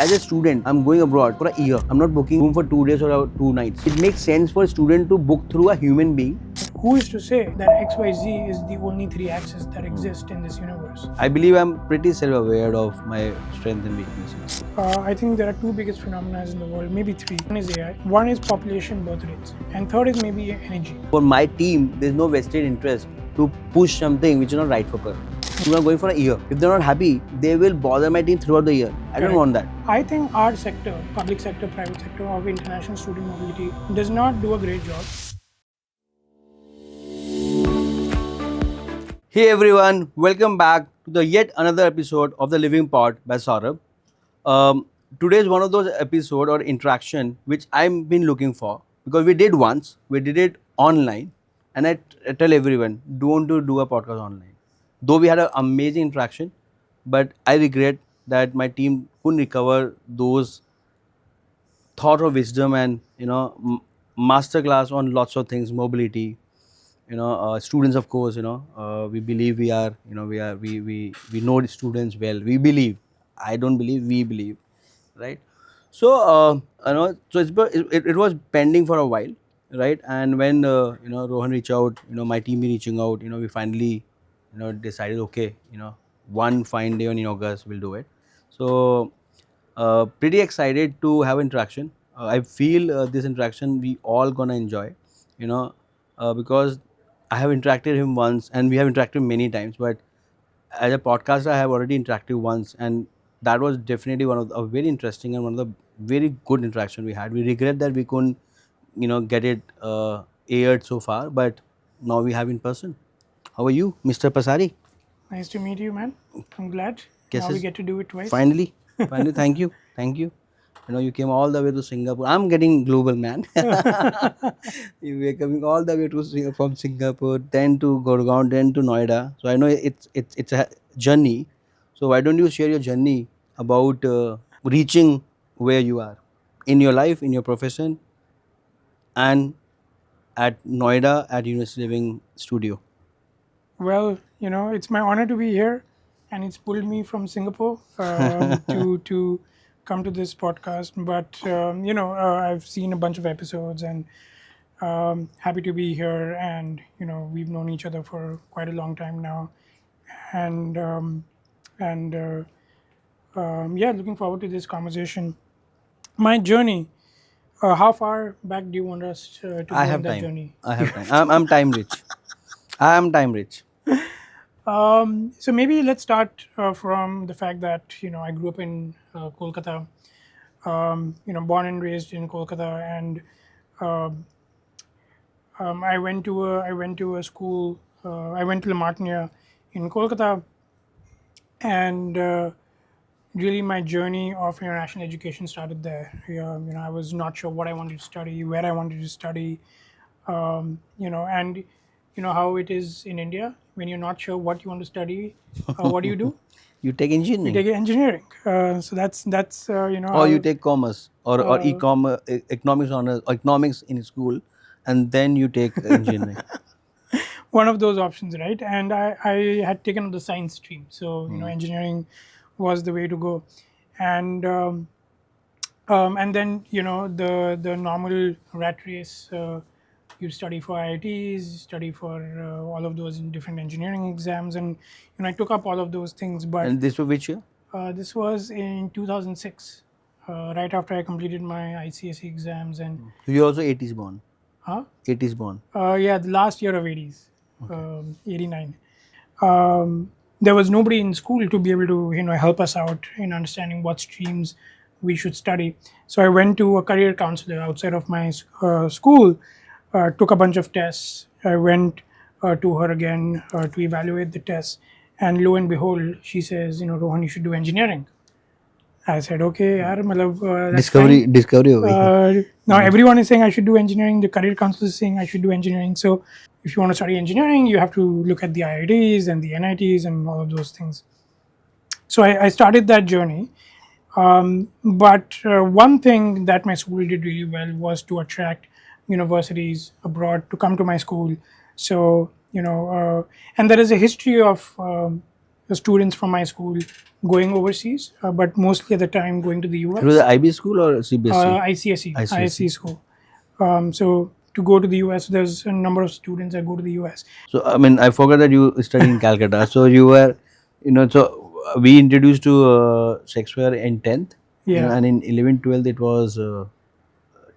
As a student, I'm going abroad for a year. I'm not booking room for 2 days or 2 nights. It makes sense for a student to book through a human being. Who is to say that XYZ is the only three axes that exist in this universe? I believe I'm pretty self-aware of my strengths and weaknesses. I think there are two biggest phenomena in the world, maybe three. One is AI, one is population birth rates, and third is maybe energy. For my team, there's no vested interest to push something which is not right for them. We are going for a year. If they're not happy, they will bother my team throughout the year. I don't want that. I think our sector, public sector, private sector of international student mobility does not do a great job. Hey everyone, welcome back to the yet another episode of The Living Pod by Saurabh. Today is one of those episode or interaction which I've been looking for because we did it online, and I tell everyone don't do a podcast online. Though we had an amazing interaction, but I regret that my team couldn't recover those thought of wisdom and masterclass on lots of things, mobility. Students, of course, we believe we know the students well. We believe. I don't believe. We believe, right? So so it was pending for a while, right? And when Rohan reached out, my team reaching out, we finally decided, okay, one fine day in August we'll do it. So pretty excited to have interaction. I feel this interaction we all gonna enjoy, because I have interacted him once and we have interacted many times. But as a podcaster, I have already interacted once, and that was definitely one of a very interesting and one of the very good interaction we had. We regret that we couldn't, get it aired so far, but now we have in person. How are you, Mr. Pasari? Nice to meet you, man. I'm glad. Guess now we it's get to do it twice. Finally, thank you. You came all the way to Singapore. I'm getting global, man. You were coming all the way to from Singapore, then to Gurgaon, then to Noida. So I know it's a journey. So why don't you share your journey about reaching where you are in your life, in your profession, and at Noida at University Living Studio. Well, it's my honor to be here, and it's pulled me from Singapore to come to this podcast. But I've seen a bunch of episodes, and happy to be here. And we've known each other for quite a long time now, and looking forward to this conversation. My journey. How far back do you want us to go I in have that time. journey? I have time. I'm time rich. I am time rich. So maybe let's start from the fact that I grew up in Kolkata, born and raised in Kolkata, and I went to a school. I went to La Martiniere in Kolkata, and really my journey of international education started there. I was not sure what I wanted to study, where I wanted to study, and how it is in India when you're not sure what you want to study. What do you do? You take engineering. You take engineering. So that's or you take commerce or e-commerce, economics honors, or economics in school, and then you take engineering. One of those options, right? And I had taken the science stream, so engineering was the way to go, and then the normal rat race. You study for IITs, study for all of those different engineering exams, and I took up all of those things. But And this was which year? This was in 2006, right after I completed my ICSE exams, and You're also 80s born. huh? 80s born. Yeah, the last year of 80s, 89. There was nobody in school to be able to help us out in understanding what streams we should study. So I went to a career counselor outside of my school, took a bunch of tests. I went to her again to evaluate the tests, and lo and behold, she says, Rohan, you should do engineering. I said, okay, yaar, that's fine. Discovery ho gayi. Now everyone is saying I should do engineering. The career counselor is saying I should do engineering. So if you want to study engineering, you have to look at the IITs and the NITs and all of those things. So I started that journey. But one thing that my school did really well was to attract universities abroad to come to my school. So and there is a history of students from my school going overseas, but mostly at the time going to the It was US. an IB school or CBSE? ICSE school. So to go to the US, there's a number of students that go to the US. So I mean, I forgot that you studied in Calcutta. So you were, we introduced to Shakespeare in 10th, Yeah, and in 11th, 12th it was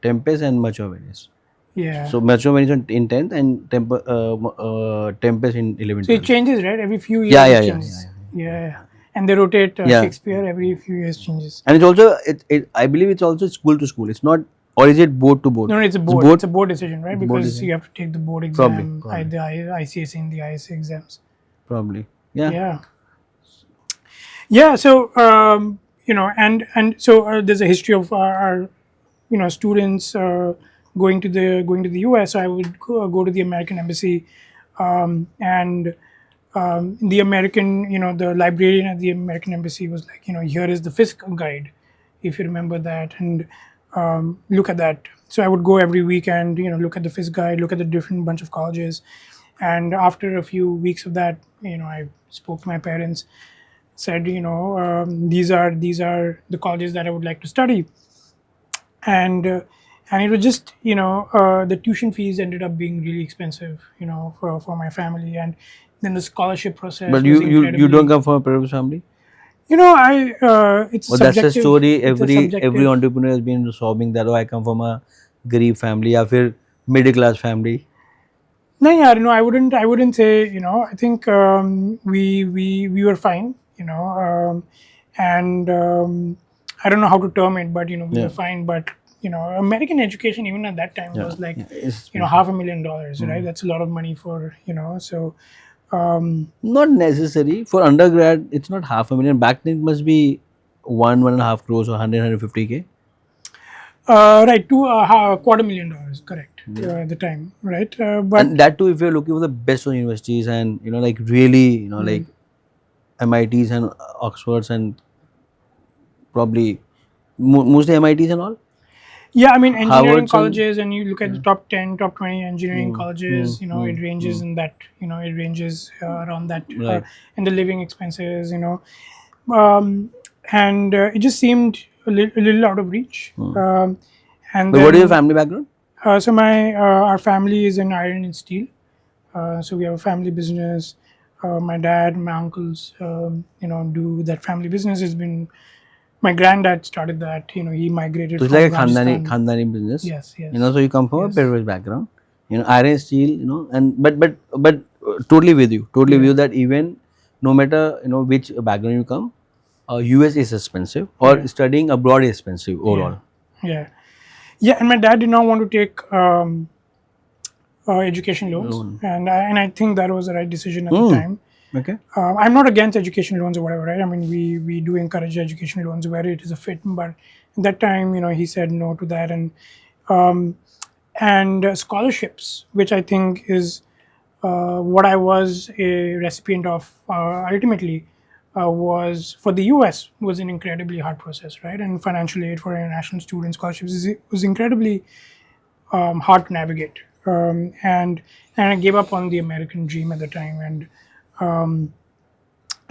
Tempest and Much of Venice. yeah. So Much of Venice in 10th and Tempest in 11th, So it 12th. changes, right? Every few years Yeah, it yeah, yeah, changes. yeah, Yeah. And they rotate Yeah. Shakespeare every few years changes. And it's also, I believe it's also school to school. It's not, or is it board to board? No, it's a board. It's a board decision, right? Board Because decision. you have to take the board Probably, exam, probably. the ICSE and the ISA exams. Probably. Yeah. Yeah. Yeah. So and so there's a history of our students going to the US. So I would go to the American embassy, and the American, the librarian at the American embassy was like, here is the Fisk guide, if you remember that, and look at that. So I would go every weekend, look at the Fisk guide, look at the different bunch of colleges, and after a few weeks of that, I spoke to my parents, said, these are the colleges that I would like to study, and it was just the tuition fees ended up being really expensive, for my family, and then the scholarship process But was you don't come from a privileged family? I it's Well, that's a subjective. story. It's a Every subjective. entrepreneur has been sobbing that, oh, I come from a garib family or फिर middle class family. No, yeah, I wouldn't say, I think we were fine, and I don't know how to term it, but we Yeah. were fine. But American education even at that time was like It's $500,000, right? That's a lot of money for so. not necessary for undergrad. It's not 500,000. Back then it must be 1.5 crores or 150K. Right, to $250,000, correct, at the time, right? But And that too, if you're looking for the best of universities and like really like MITs and Oxfords and probably mostly MITs and all. yeah, I mean engineering Harvard's and- colleges, and you look at the top 10, top 20 engineering colleges, it ranges in that, it ranges around that, Right. and the living expenses, and it just seemed a little out of reach. And But what is your then, family background? so our family is in iron and steel. So we have a family business. My dad, my uncles, do that family business. It's been my granddad started that. He migrated So it's from like a Rajasthan. khandani business. Yes, yes. So you come from Yes. a privileged background. Iron, steel, and but totally with you. Totally with you that even no matter which background you come, US is expensive or studying abroad is expensive overall. Yeah, and my dad did not want to take education loans, and I think that was the right decision at the time. Okay. I'm not against education loans or whatever, right? I mean, we do encourage education loans where it is a fit, but at that time, he said no to that, and scholarships, which I think is what I was a recipient of ultimately, was for the US was an incredibly hard process, right? And financial aid for international student scholarships was incredibly hard to navigate, and I gave up on the American dream at the time, and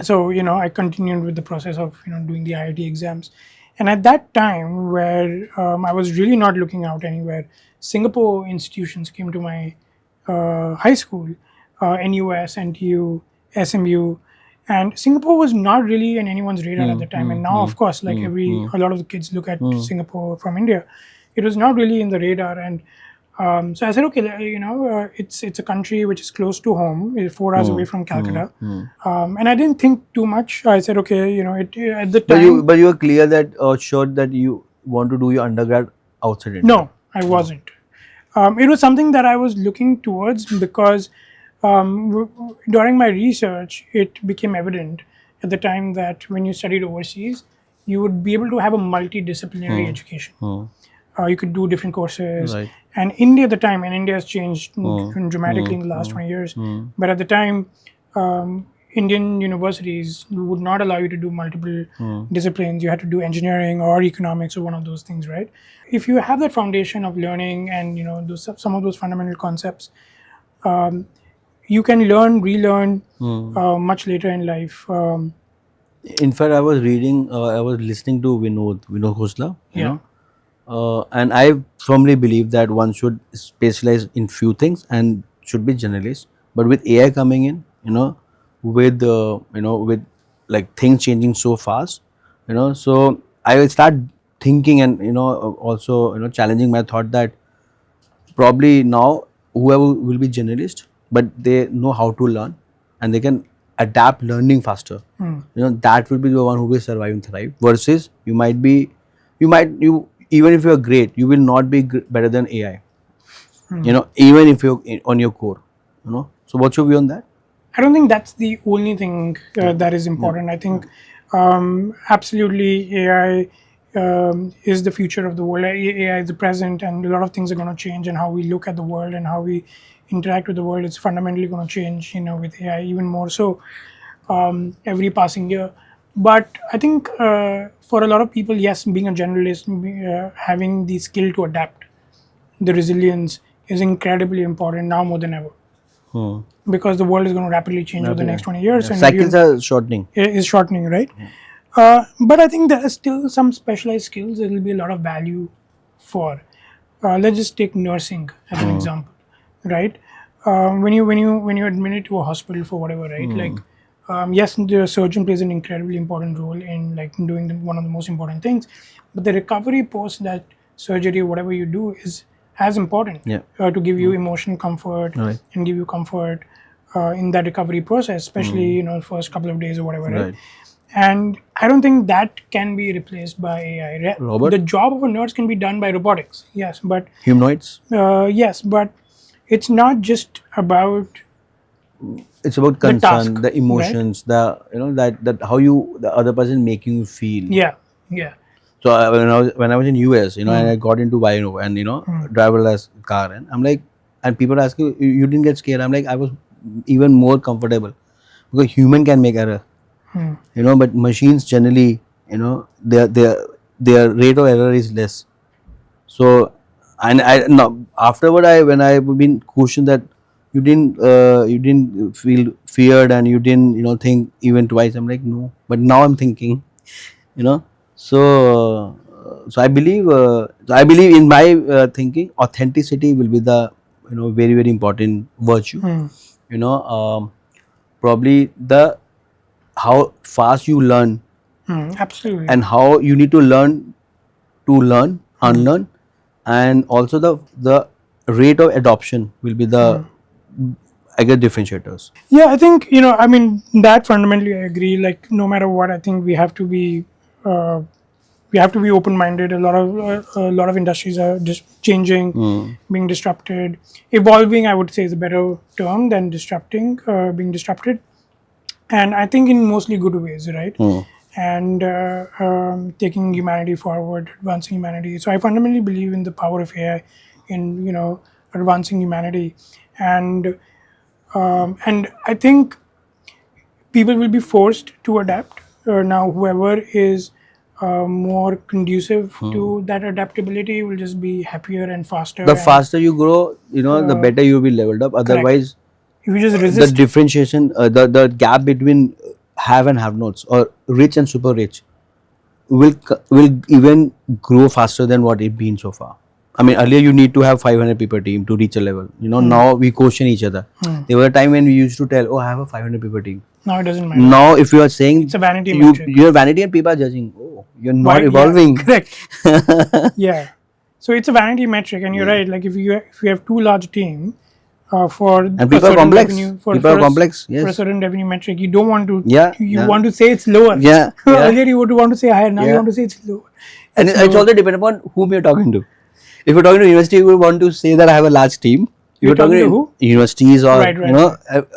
so I continued with the process of doing the IIT exams, and at that time where I was really not looking out anywhere, Singapore institutions came to my high school, NUS, NTU, SMU, and Singapore was not really in anyone's radar at the time. And now, of course, like a lot of the kids look at Singapore from India, it was not really in the radar. And so I said, okay, it's a country which is close to home, 4 hours away from Calcutta, and I didn't think too much. I said, okay, at the time. But you were clear that sure that you want to do your undergrad outside India. No, I wasn't. It was something that I was looking towards because during my research, it became evident at the time that when you studied overseas, you would be able to have a multidisciplinary education. You could do different courses. Right. And India at the time, and India has changed dramatically in the last 20 years, but at the time, Indian universities would not allow you to do multiple disciplines. You had to do engineering or economics or one of those things, right? If you have that foundation of learning and some of those fundamental concepts, you can learn, relearn much later in life. In fact, I was listening to Vinod Khosla, Yeah. and I firmly believe that one should specialize in few things and should be generalist. But with AI coming in, with like things changing so fast, so I will start thinking and also challenging my thought that probably now whoever will be generalist, but they know how to learn and they can adapt learning faster. That will be the one who will survive and thrive. Versus you even if you are great, you will not be better than AI. Even if you're on your core. So what's your view on that? I don't think that's the only thing that is important. I think absolutely AI is the future of the world. AI is the present, and a lot of things are going to change, and how we look at the world and how we interact with the world is fundamentally going to change. With AI even more so every passing year. But I think for a lot of people, yes, being a generalist, having the skill to adapt, the resilience is incredibly important now more than ever. Because the world is going to rapidly change over the next 20 years. And cycles are shortening. is shortening, right? But I think there are still some specialized skills there will be a lot of value for. Let's just take nursing as an example, right? When you admitted to a hospital for whatever, right? Like, yes, the surgeon plays an incredibly important role in like doing one of the most important things, but the recovery post that surgery, whatever you do, is as important to give you emotional comfort and give you comfort in that recovery process, especially first couple of days or whatever, right? And I don't think that can be replaced by AI. Robot? The job of a nurse can be done by robotics, yes, but Humanoids? yes, but it's not just about It's about the task, concern, the emotions, that how the other person making you feel. yeah. So when I was in US, and I got into Vino and driverless car, and I'm like, and people ask you didn't get scared. I'm like, I was even more comfortable because human can make error, but machines generally, their rate of error is less. So, and I no afterward when I've been questioned that you didn't feel feared and you didn't think even twice. I'm like, no, but now I'm thinking, you know so I believe in my thinking authenticity will be the very very important virtue. Probably the how fast you learn Absolutely. and how you need to learn unlearn, and also the rate of adoption will be the I guess differentiators. Yeah, I think I mean that fundamentally I agree. Like no matter what, I think uh, we have to be open-minded. A lot of industries are just changing, being disrupted, evolving. I would say is a better term than disrupting, being disrupted, and I think in mostly good ways, right? And taking humanity forward, advancing humanity. So I fundamentally believe in the power of AI in advancing humanity, and I think people will be forced to adapt. Now, whoever is more conducive to that adaptability will just be happier and faster. The and faster you grow, the better you will be leveled up. Otherwise, if you just the resist, differentiation, the gap between have and have nots or rich and super rich will even grow faster than what it been so far. I mean, earlier you need to have 500 people team to reach a level. Now we question each other. There were a time when we used to tell, "Oh, I have a 500 people team." now it doesn't matter. Now, if you are saying It's a vanity metric. your vanity and people are judging, oh, you're not Why- yeah, evolving. correct. Yeah. So it's a vanity metric, and you're right. Like if you have too large team for And a people are certain complex. revenue, People are complex. for a Yes. certain revenue metric, you don't want to. Yeah, You yeah. want to say it's lower. Yeah, yeah. Earlier you would want to say higher. Now you Yeah. want to say it's lower. And it's lower. also depend upon whom you're talking to. If you're talking to university, you will want to say that I have a large team. If You're talking to who? Universities or Right,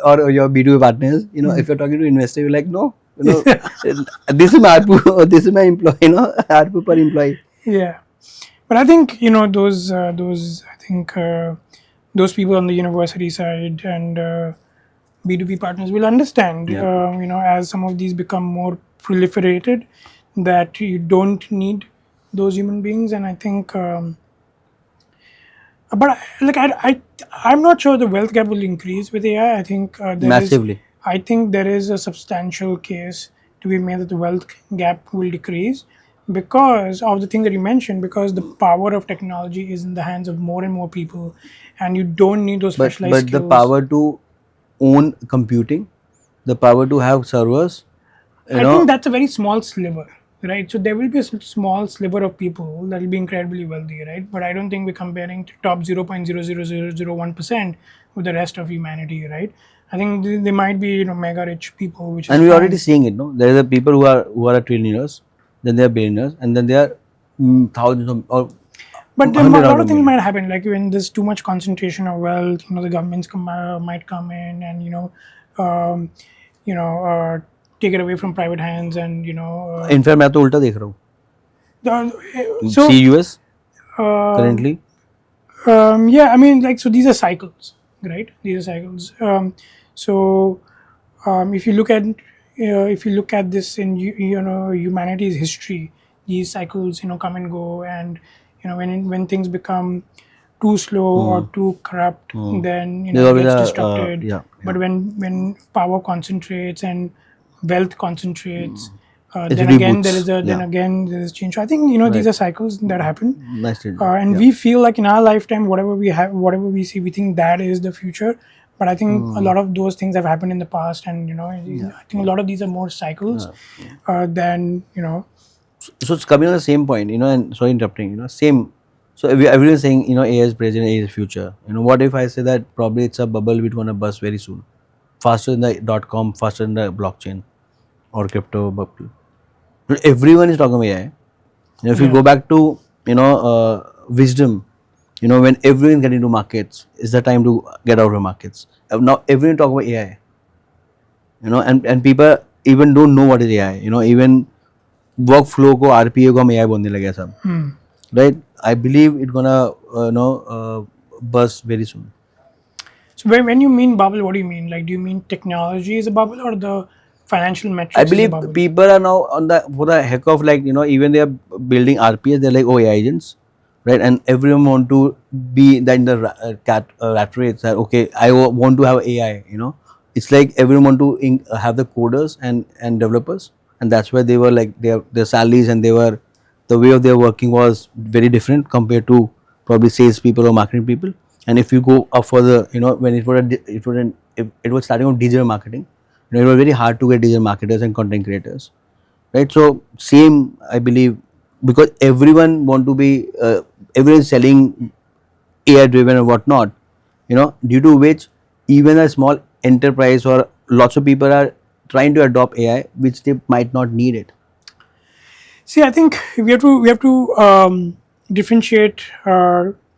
or your B2B partners, if you're talking to investor, you're like, no, this is my ARPU, or this is my employee, ARPU per employee. Yeah, but I think those I think those people on the university side and B2B partners will understand. As some of these become more proliferated, that you don't need those human beings, and I think But I'm not sure the wealth gap will increase with AI. I think Massively. I think there is a substantial case to be made that the wealth gap will decrease because of the thing that you mentioned. Because the power of technology is in the hands of more and more people, and you don't need those specialized But the skills. power to own computing, the power to have servers, you I think know, that's a very small sliver, right? So there will be a small sliver of people that will be incredibly wealthy, right? But I don't think we're comparing to top 0.00001% with the rest of humanity, right? I think they might be, mega rich people, which is and we're already fine. seeing it. No, there are people who are trillionaires, then they are billionaires, and then there are thousands of or But there a hundred lot of of things millions. might happen, like when there's too much concentration of wealth, the governments might come in and um, you know, take it away from private hands, and In fact, मैं तो उल्टा देख रहा हूँ. so See US um, currently. yeah, I mean, like, so these are cycles, right? These are cycles. So if you look at this in humanity's history, these cycles come and go, and when things become too slow or too corrupt, then There's it always gets a disrupted. yeah, But yeah. when power concentrates and wealth concentrates, It then again reboots. Yeah, there is change. So I think these right. are cycles that happen, Nice did and yeah. we feel like in our lifetime, whatever we see, we think that is the future. But I think a lot of those things have happened in the past, and I think a lot of these are more cycles than So it's coming on the same point, and sorry interrupting, same. So everyone's saying, AI is present, AI is future. What if I say that probably it's a bubble which gonna burst very soon, faster than the .com, faster than the blockchain or crypto bubble. So everyone is talking about AI. If you yeah. go back to wisdom, when everyone get into markets, it's the time to get out of markets. Now everyone talk about AI, and people even don't know what is AI. Even workflow को RPA को हम AI बोलने लगे सब, right? I believe it gonna burst very soon. So when you mean bubble, what do you mean? Like, do you mean technology is a bubble, or the financial I metrics is a believe bubble? people are now on the for the heck of like even they are building RPS. They're like AI agents, right? And everyone want to be that in the rat race. That okay, I want to have AI. It's like everyone want to have the coders and developers, and that's why they were like their salaries and they were the way of their working was very different compared to probably sales people or marketing people. And if you go up further, when it was starting on digital marketing, it was very hard to get digital marketers and content creators, right? So same, I believe, because everyone want to be everyone is selling AI driven and whatnot, due to which even a small enterprise or lots of people are trying to adopt AI, which they might not need it. See, I think we have to differentiate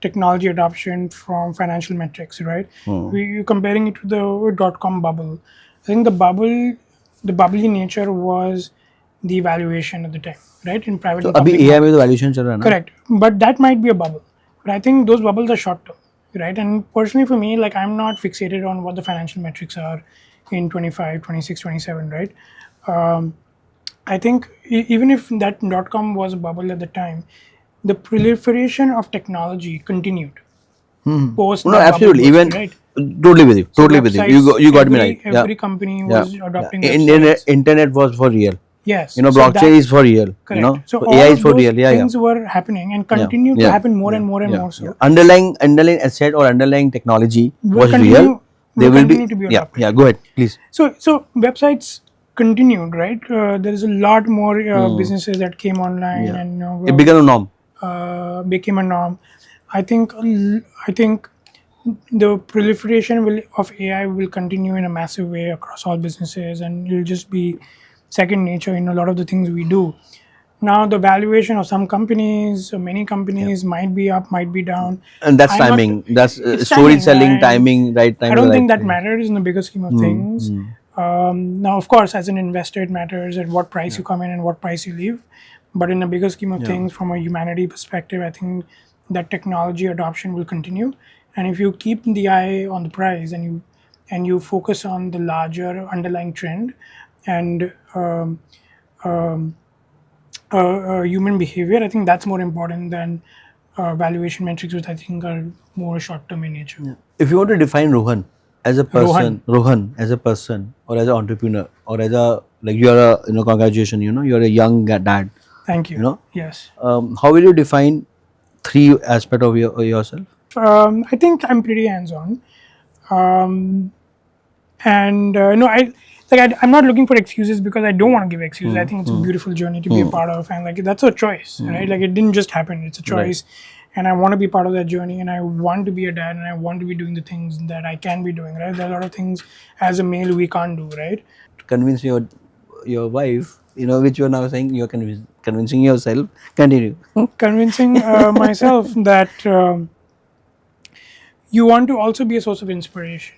technology adoption from financial metrics, right? You're comparing it to the .com bubble. I think the bubbly nature was the valuation at the time, right? In private So and अभी public AI में तो markets. Valuation चल रहा है ना. Correct. But that might be a bubble. But I think those bubbles are short term, right? And personally for me, like, I'm not fixated on what the financial metrics are in 25, 26, 27, right? I think even if that .com was a bubble at the time, the proliferation of technology continued post No, that bubble absolutely. burst, Even right? totally with you. So Totally with you. websites, You got me right. Yeah, every company yeah, was yeah. adopting Internet websites. internet was for real. Yes, so Blockchain that is for real. correct. So So AI all is of for those real. Yeah, yeah. things were happening and Yeah, continue to yeah, happen more yeah, and more and yeah, more yeah. so. Underlying asset or underlying technology Will was real. continue There will will be continue to be yeah, adopted. yeah. Go ahead, please. So websites continued, right? There is a lot more businesses that came online Yeah, and it became a norm. became a norm. I think the proliferation of AI will continue in a massive way across all businesses, and it'll just be second nature in a lot of the things we do. Now, the valuation of some companies, many Yeah, companies might be up, might be down. and that's I'm not. timing. That's It's timing, storytelling, and timing, right I time is the don't think right that thing. matters in the bigger scheme of things. Now, of course, as an investor, it matters at what price you come in and what price you leave. But in the bigger scheme of Yeah. things, from a humanity perspective, I think that technology adoption will continue. And if you keep the eye on the price and you focus on the larger underlying trend and human behavior, I think that's more important than valuation metrics, which I think are more short-term in nature. If you want to define Rohan as a Rohan, person, Rohan as a person, or as an entrepreneur, or as a like you are a congratulations, you are a young dad, thank you you. know, Yes. how will you define three aspect of yourself? I think I'm pretty hands-on. And no, I'm not looking for excuses because I don't want to give excuses. I think it's a beautiful journey to be a part of, and like that's a choice, right? Like it didn't just happen; it's a Right. choice, and I want to be part of that journey, and I want to be a dad, and I want to be doing the things that I can be doing, right? There are a lot of things as a male we can't do, right? To convince your wife, which you are now saying you're convincing yourself. Continue. Convincing myself that you want to also be a source of inspiration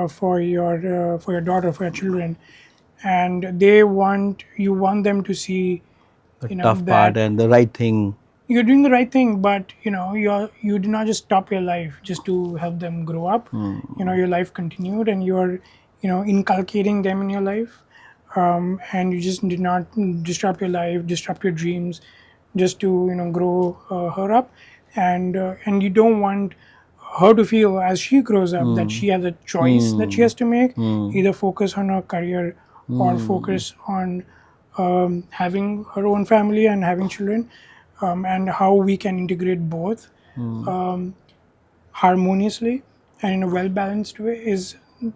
for your daughter, for your children, and you want them to see, The tough part that and the right thing. you're doing the right thing, but you did not just stop your life just to help them grow up. Your life continued, and you're inculcating them in your life, and you just did not disrupt your life, disrupt your dreams, just to grow her up, and you don't want her to feel as she grows up that she has a choice that she has to make, either focus on her career or focus on having her own family and having children, and how we can integrate both harmoniously and in a well balanced way is the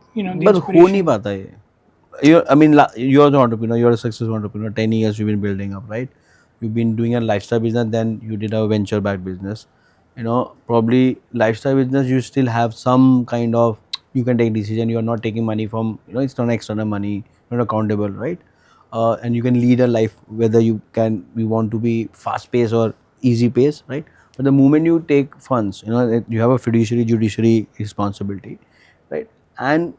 But who नहीं inspiration. पाता ये? I mean, you're the entrepreneur. You're a successful entrepreneur. 10 years you've been building up, right? You've been doing a lifestyle business. Then you did a venture-backed business. Probably lifestyle business. You still have some kind of you can take decision. You are not taking money from it's not external money. You're not accountable, right? And you can lead a life whether you want to be fast pace or easy pace, right? But the moment you take funds, you have a fiduciary judiciary responsibility, right? And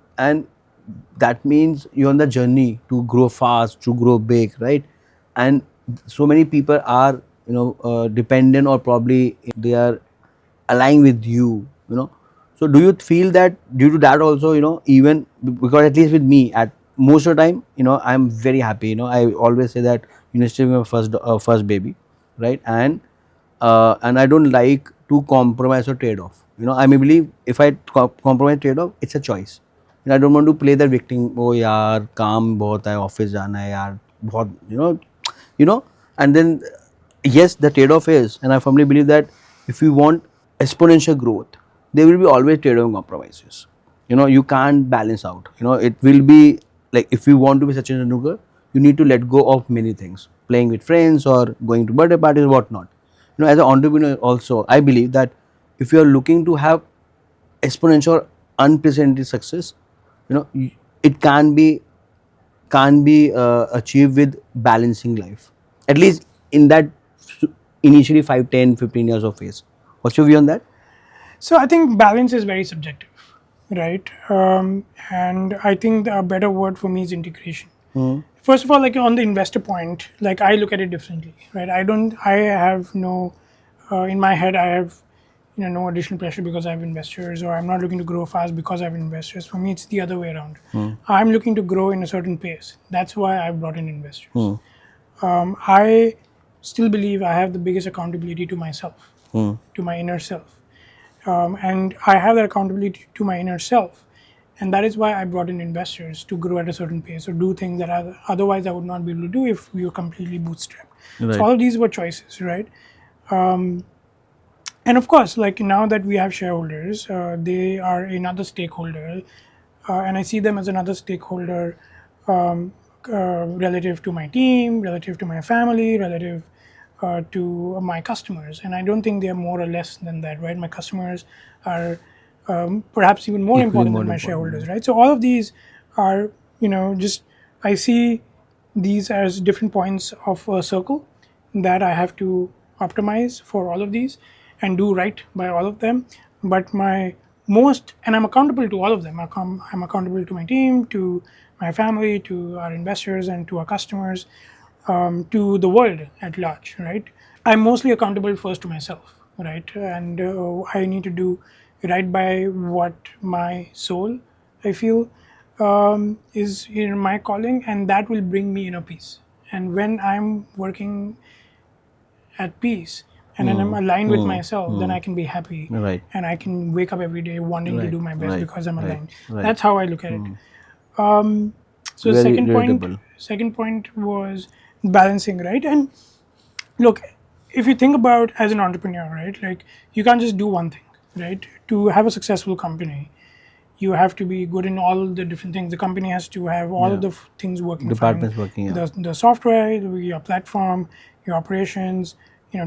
that means you're on the journey to grow fast, to grow big, right? And so many people are dependent, or probably they are aligned with you. So do you feel that due to that also, even because at least with me, at most of the time, I'm very happy. I always say that still my first baby, right? And I don't like to compromise or trade off. I may believe if I compromise trade off, it's a choice. I don't want to play the victim. Oh यार काम बहुत है, office जाना है यार, बहुत you know. And then yes, the trade off is, and I firmly believe that if you want exponential growth, there will be always trade off and compromises. You can't balance out. It will be like if you want to be such a Tendulkar, you need to let go of many things, playing with friends or going to birthday parties, whatnot. As an entrepreneur also, I believe that if you are looking to have exponential, unprecedented success, it can be achieved with balancing life. At least in that initially 5, 10, 15 years of phase. What's your view on that? So I think balance is very subjective, right? And I think a better word for me is integration. First of all, like on the investor point, like I look at it differently, right? I have no, in my head, I have, no additional pressure because I have investors, or I'm not looking to grow fast because I have investors. For me, it's the other way around. I'm looking to grow in a certain pace. That's why I've brought in investors. I still believe I have the biggest accountability to myself, to my inner self. And I have that accountability to my inner self. And that is why I brought in investors to grow at a certain pace or do things that otherwise I would not be able to do if we were completely bootstrapped. So Right. all of these were choices, right? And of course, like now that we have shareholders, they are another stakeholder, and I see them as another stakeholder relative to my team, relative to my family, relative to my customers. And I don't think they are more or less than that, right? My customers are perhaps even more Equally important more than my important. shareholders, right? So all of these are, just I see these as different points of a circle that I have to optimize for all of these and do right by all of them. But and I'm accountable to all of them. I'm accountable to my team, to my family, to our investors, and to our customers, to the world at large, right? I'm mostly accountable first to myself, right? And I need to do right by what my soul, I feel, is my calling, and that will bring me inner peace. And when I'm working at peace and then I'm aligned with myself, then I can be happy, Right. and I can wake up every day wanting to do my best right, because I'm right, aligned. right. That's how I look at it. So Very second relatable. point was balancing, right? And look, if you think about as an entrepreneur, right, like you can't just do one thing, right? To have a successful company, you have to be good in all the different things. The company has to have all of the things working fine. Departments working, yeah. The software, your platform, your operations,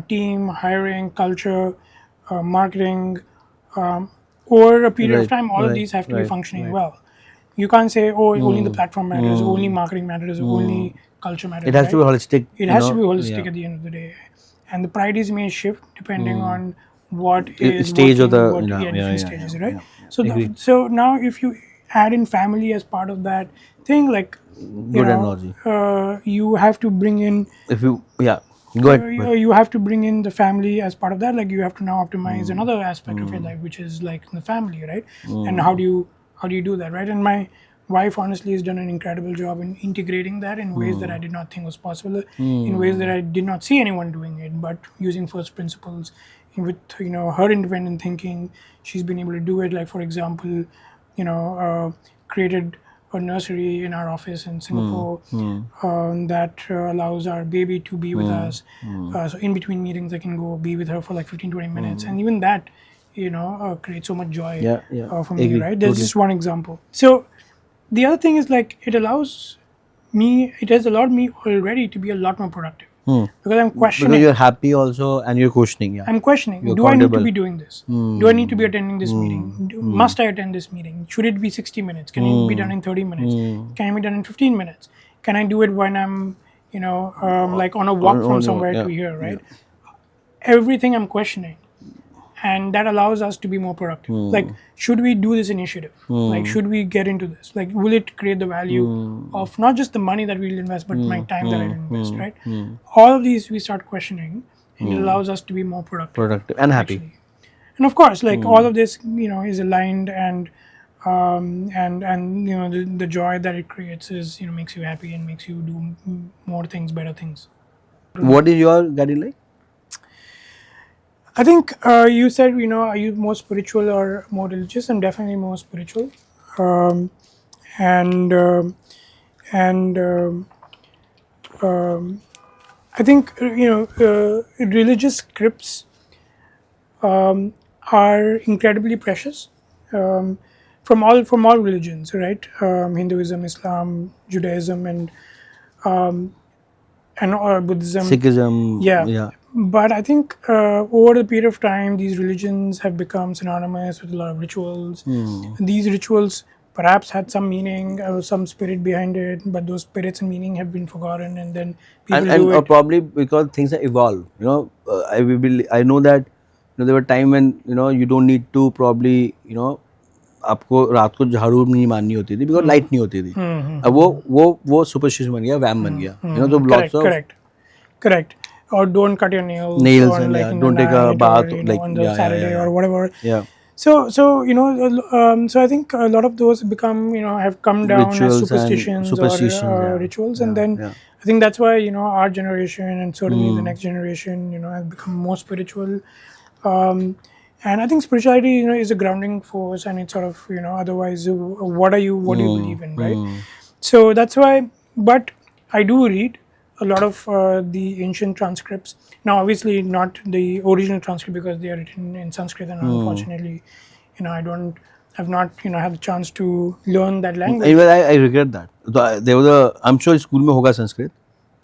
team, hiring, culture, marketing. Over a period of Right, time, all of right, these have to be right, functioning right. well. You can't say, oh, only the platform matters, only marketing matters, only culture matters. It has to right? be holistic. It has to be holistic at the end of the day, and the priorities may shift depending on what is Stage of working, the, what at different stages, right? So Agree. so now if you add in family as part of that thing, like Good analogy. you have to bring in If you, go ahead. Go ahead. you have to bring in the family as part of that. Like you have to now optimize another aspect of your life, which is like the family, right? And how do you do that, right? And my wife honestly has done an incredible job in integrating that in ways that I did not think was possible, in ways that I did not see anyone doing it, but using first principles with her independent thinking, she's been able to do it. Like for example, created a nursery in our office in Singapore that allows our baby to be with us. So in between meetings, I can go be with her for like 15-20 minutes, and even that, creates so much joy Yeah, yeah. for me. Agree. Right? There's Totally. just one example. So the other thing is like it has allowed me already to be a lot more productive because I'm Because questioning. you're happy also and you're questioning, yeah. I'm questioning, You're do I need to accountable. be doing this? Do I need to be attending this meeting? Must I attend this meeting? Should it be 60 minutes? Can it be done in 30 minutes? Can it be done in 15 minutes? Can I do it when I'm, like on a walk from somewhere to here, right? Everything I'm questioning. And that allows us to be more productive. Like, should we do this initiative? Like, should we get into this? Like, will it create the value of not just the money that we'll invest, but my time that I'll invest, right? All of these we start questioning, and it allows us to be more Productive and happy. actually. And of course, like all of this, is aligned, and the joy that it creates is makes you happy and makes you do more things, better things. What is your guiding light? I think you said, are you more spiritual or more religious? I'm definitely more spiritual, um, and and I think religious scripts are incredibly precious from all religions, right? Hinduism, Islam, Judaism, and Buddhism. Sikhism, Yeah. But I think over the period of time, these religions have become synonymous with a lot of rituals. These rituals perhaps had some meaning, some spirit behind it, but those spirits and meaning have been forgotten, and then people and do it. probably because things have evolved. I know that there were time when you don't need to probably आपको रात को झाड़ू नहीं मारनी होती थी because light नहीं होती थी. अब वो सुपरस्टिशन बन गया, वैम बन गया. तो lots of Correct. Or don't cut your nails on and like in don't the take a night bath or like on the Saturday or whatever. Yeah. So I think a lot of those become have come down as Rituals and superstitions superstitions, or yeah. rituals, Yeah, and then yeah. I think that's why our generation and certainly the next generation has become more spiritual. And I think spirituality is a grounding force, and it's sort of otherwise what do you believe in, right? So that's why. But I do read a lot of the ancient transcripts. Now, obviously, not the original transcript because they are written in Sanskrit, and unfortunately, have not had the chance to learn that language. Anyway, I regret that. There was I'm sure school में होगा संस्कृत.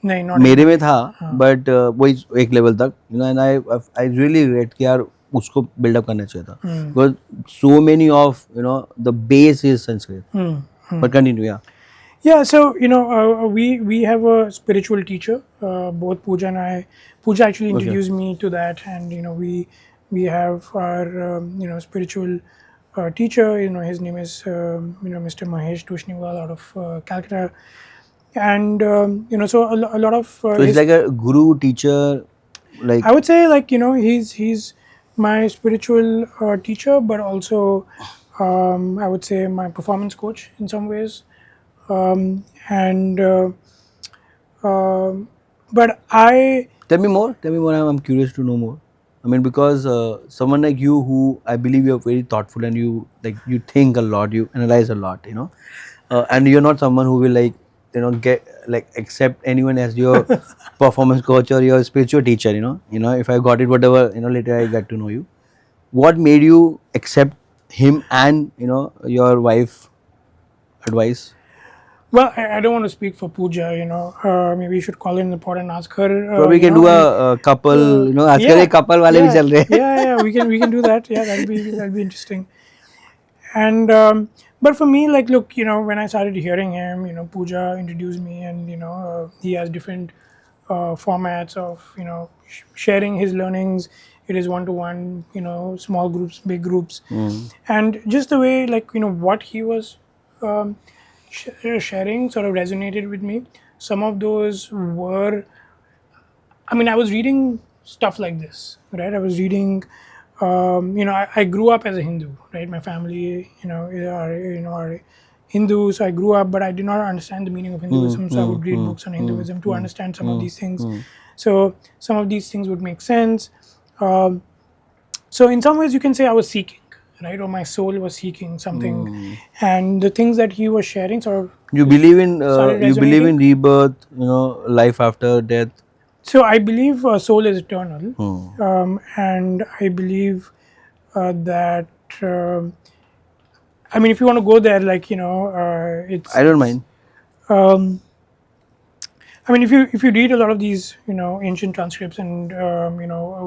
नहीं, not मेरे anymore. में था, but वही एक level तक, and I really regret कि यार उसको build up करना चाहिए था. Because so many of the base is Sanskrit. But continue, yeah. Yeah, so we have a spiritual teacher. Both Pooja and I. Pooja actually introduced me to that, and we have our spiritual teacher. His name is Mr. Mahesh Tushniwal out of Calcutta, and so a lot of. So it's like a guru teacher, like. I would say like he's my spiritual teacher, but also I would say my performance coach in some ways. But I Tell me more. I'm curious to know more. I mean, because someone like you, who I believe you're very thoughtful and you think a lot, you analyze a lot, and you're not someone who will get accept anyone as your performance coach or your spiritual teacher. If I got it, whatever, later I get to know you. What made you accept him and your wife advice? Well, I don't want to speak for Pooja, maybe you should call in the pod and ask her, Probably we can do and a couple, आजकल ये yeah, couple वाले भी yeah, चल रहे हैं. yeah, we can do that. Yeah, that'll be interesting. And but for me, like, look, when I started hearing him, Pooja introduced me, and he has different formats of sharing his learnings. It is one-to-one, small groups, big groups, and just the way, like, what he was um, sharing sort of resonated with me. Some of those were, I mean, I was reading stuff like this, right? I was reading, I grew up as a Hindu, right? My family, are Hindu, so I grew up, but I did not understand the meaning of Hinduism, so I would read books on Hinduism to understand some of these things. So some of these things would make sense. Um, so in some ways, you can say I was seeking, right? Or my soul was seeking something, and the things that he was sharing sort of You believe in started you believe in resonating. rebirth, life after death. So I believe soul is eternal, Hmm. and I believe that. I mean, if you want to go there, like I don't mind. Um, I mean, if you read a lot of these, ancient transcripts, and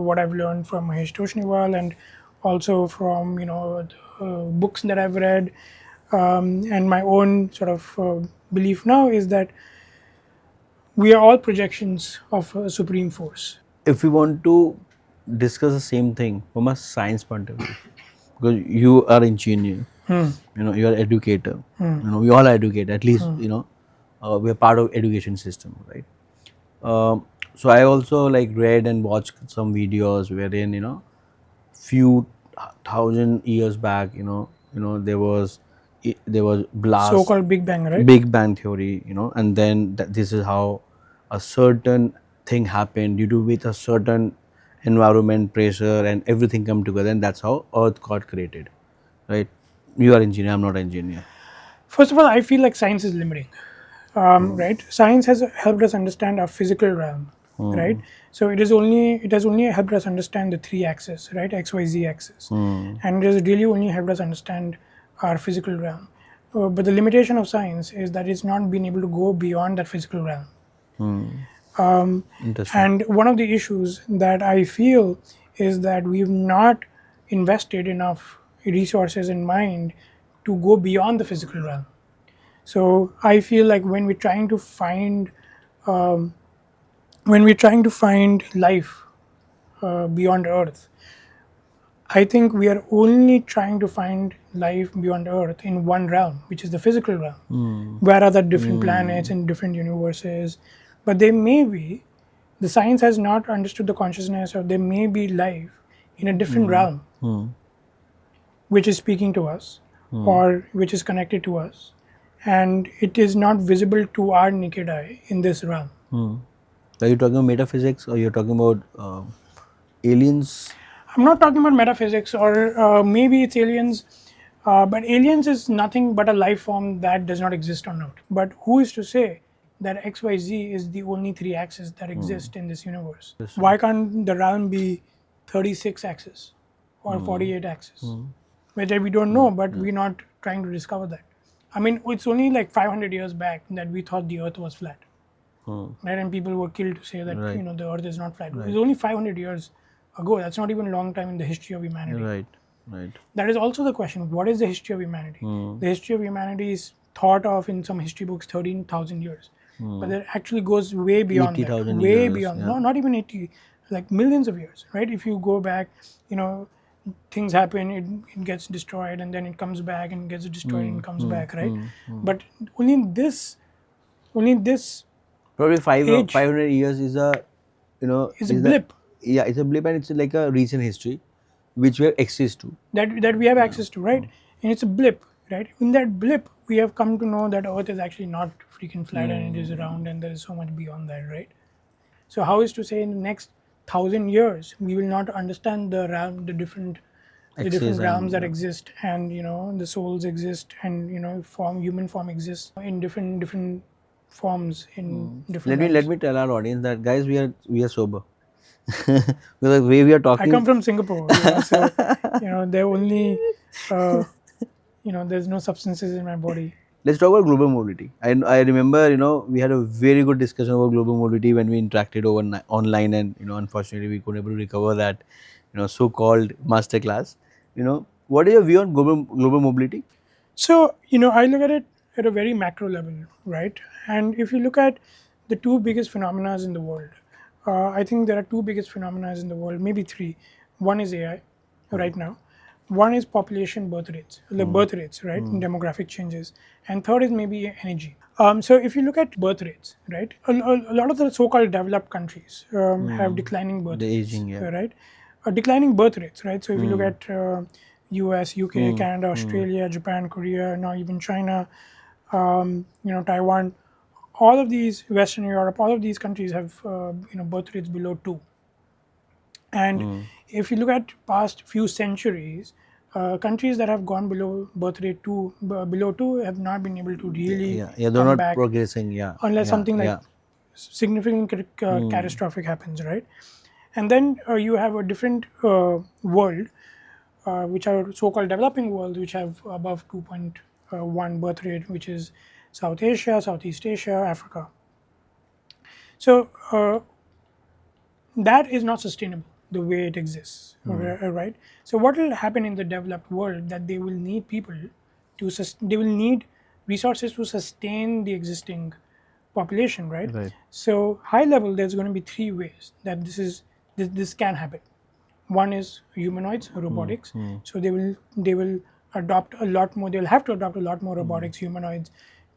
what I've learned from Mahesh Toshniwal, and also from the, books that I've read, and my own sort of belief now is that we are all projections of a supreme force. If we want to discuss the same thing from a science point of view, because you are engineer, you are educator, we all are educated, at least we are part of education system, right? So I also read and watched some videos wherein few thousand years back, there was blast, So-called Big Bang, right? Big Bang theory, and then this is how a certain thing happened due to with a certain environment pressure and everything come together, and that's how Earth got created, right? You are engineer, I'm not engineer. First of all, I feel like science is limiting, right? Science has helped us understand our physical realm, right? So it has only helped us understand the three axes, right? X, Y, Z axis, and it has really only helped us understand our physical realm. But the limitation of science is that it's not been able to go beyond that physical realm. Interesting. And one of the issues that I feel is that we've not invested enough resources in mind to go beyond the physical realm. So I feel like when we're trying to find life beyond Earth, I think we are only trying to find life beyond Earth in one realm, which is the physical realm. Where are the different planets and different universes? But there may be, the science has not understood the consciousness, or there may be life in a different realm, which is speaking to us, or which is connected to us, and it is not visible to our naked eye in this realm. Are you talking about metaphysics or you're talking about aliens? I'm not talking about metaphysics, or maybe it's aliens, but aliens is nothing but a life form that does not exist on Earth. But who is to say that XYZ is the only three axes that exist in this universe? Why can't the realm be 36 axes or 48 axes? Which we don't know, but we're not trying to discover that. I mean, it's only like 500 years back that we thought the Earth was flat, right? And people were killed to say that Right. the Earth is not flat. It was only 500 years ago. That's not even a long time in the history of humanity. Right, right. That is also the question: what is the history of humanity? The history of humanity is thought of in some history books 13,000 years, but it actually goes way beyond that. 80,000 Way years, beyond. yeah. No, not even 80, like millions of years, right? If you go back, things happen, it gets destroyed, and then it comes back and gets destroyed and comes back, right? But only this Probably age 500 years is a, is a blip yeah, it's a blip, and it's like a recent history which we have access to. that we have access to, right? And it's a blip, right? In that blip, we have come to know that Earth is actually not freaking flat, and it is round, and there is so much beyond that, right? So how is to say in the next 1,000 years, we will not understand the different Access realms and that exist, and the souls exist, and human form exists in different forms in different let realms. me tell our audience that guys, we are sober. Because the way we are I come talking. from Singapore, so they're only there's no substances in my body. Let's talk about global mobility. I remember, we had a very good discussion about global mobility when we interacted over online, and unfortunately we couldn't able to recover that, so-called masterclass. What is your view on global mobility? So, I look at it at a very macro level, right? And if you look at the two biggest phenomena in the world, I think there are two biggest phenomena in the world, maybe three. One is AI right now. One is population birth rates, the birth rates, right? Demographic changes. And third is maybe energy. So if you look at birth rates, right, a lot of the so-called developed countries have declining birth The rates, aging, yeah. right? Declining birth rates, right? So if you look at US, UK, Canada, Australia, Japan, Korea, now even China, Taiwan, all of these, Western Europe, all of these countries have birth rates below 2. And if you look at past few centuries, countries that have gone below birth rate 2, below 2, have not been able to really Yeah, they're come not back progressing, yeah. unless Yeah, something like yeah. significant catastrophic happens, right? And then you have a different world, which are so-called developing world, which have above 2.1 birth rate, which is South Asia, Southeast Asia, Africa. So that is not sustainable the way it exists, right? So what will happen in the developed world, that they will need people to they will need resources to sustain the existing population, right? Right. So high level, there's going to be three ways that this can happen. One is humanoids, robotics. So they will adopt a lot more. They'll have to adopt a lot more robotics, humanoids,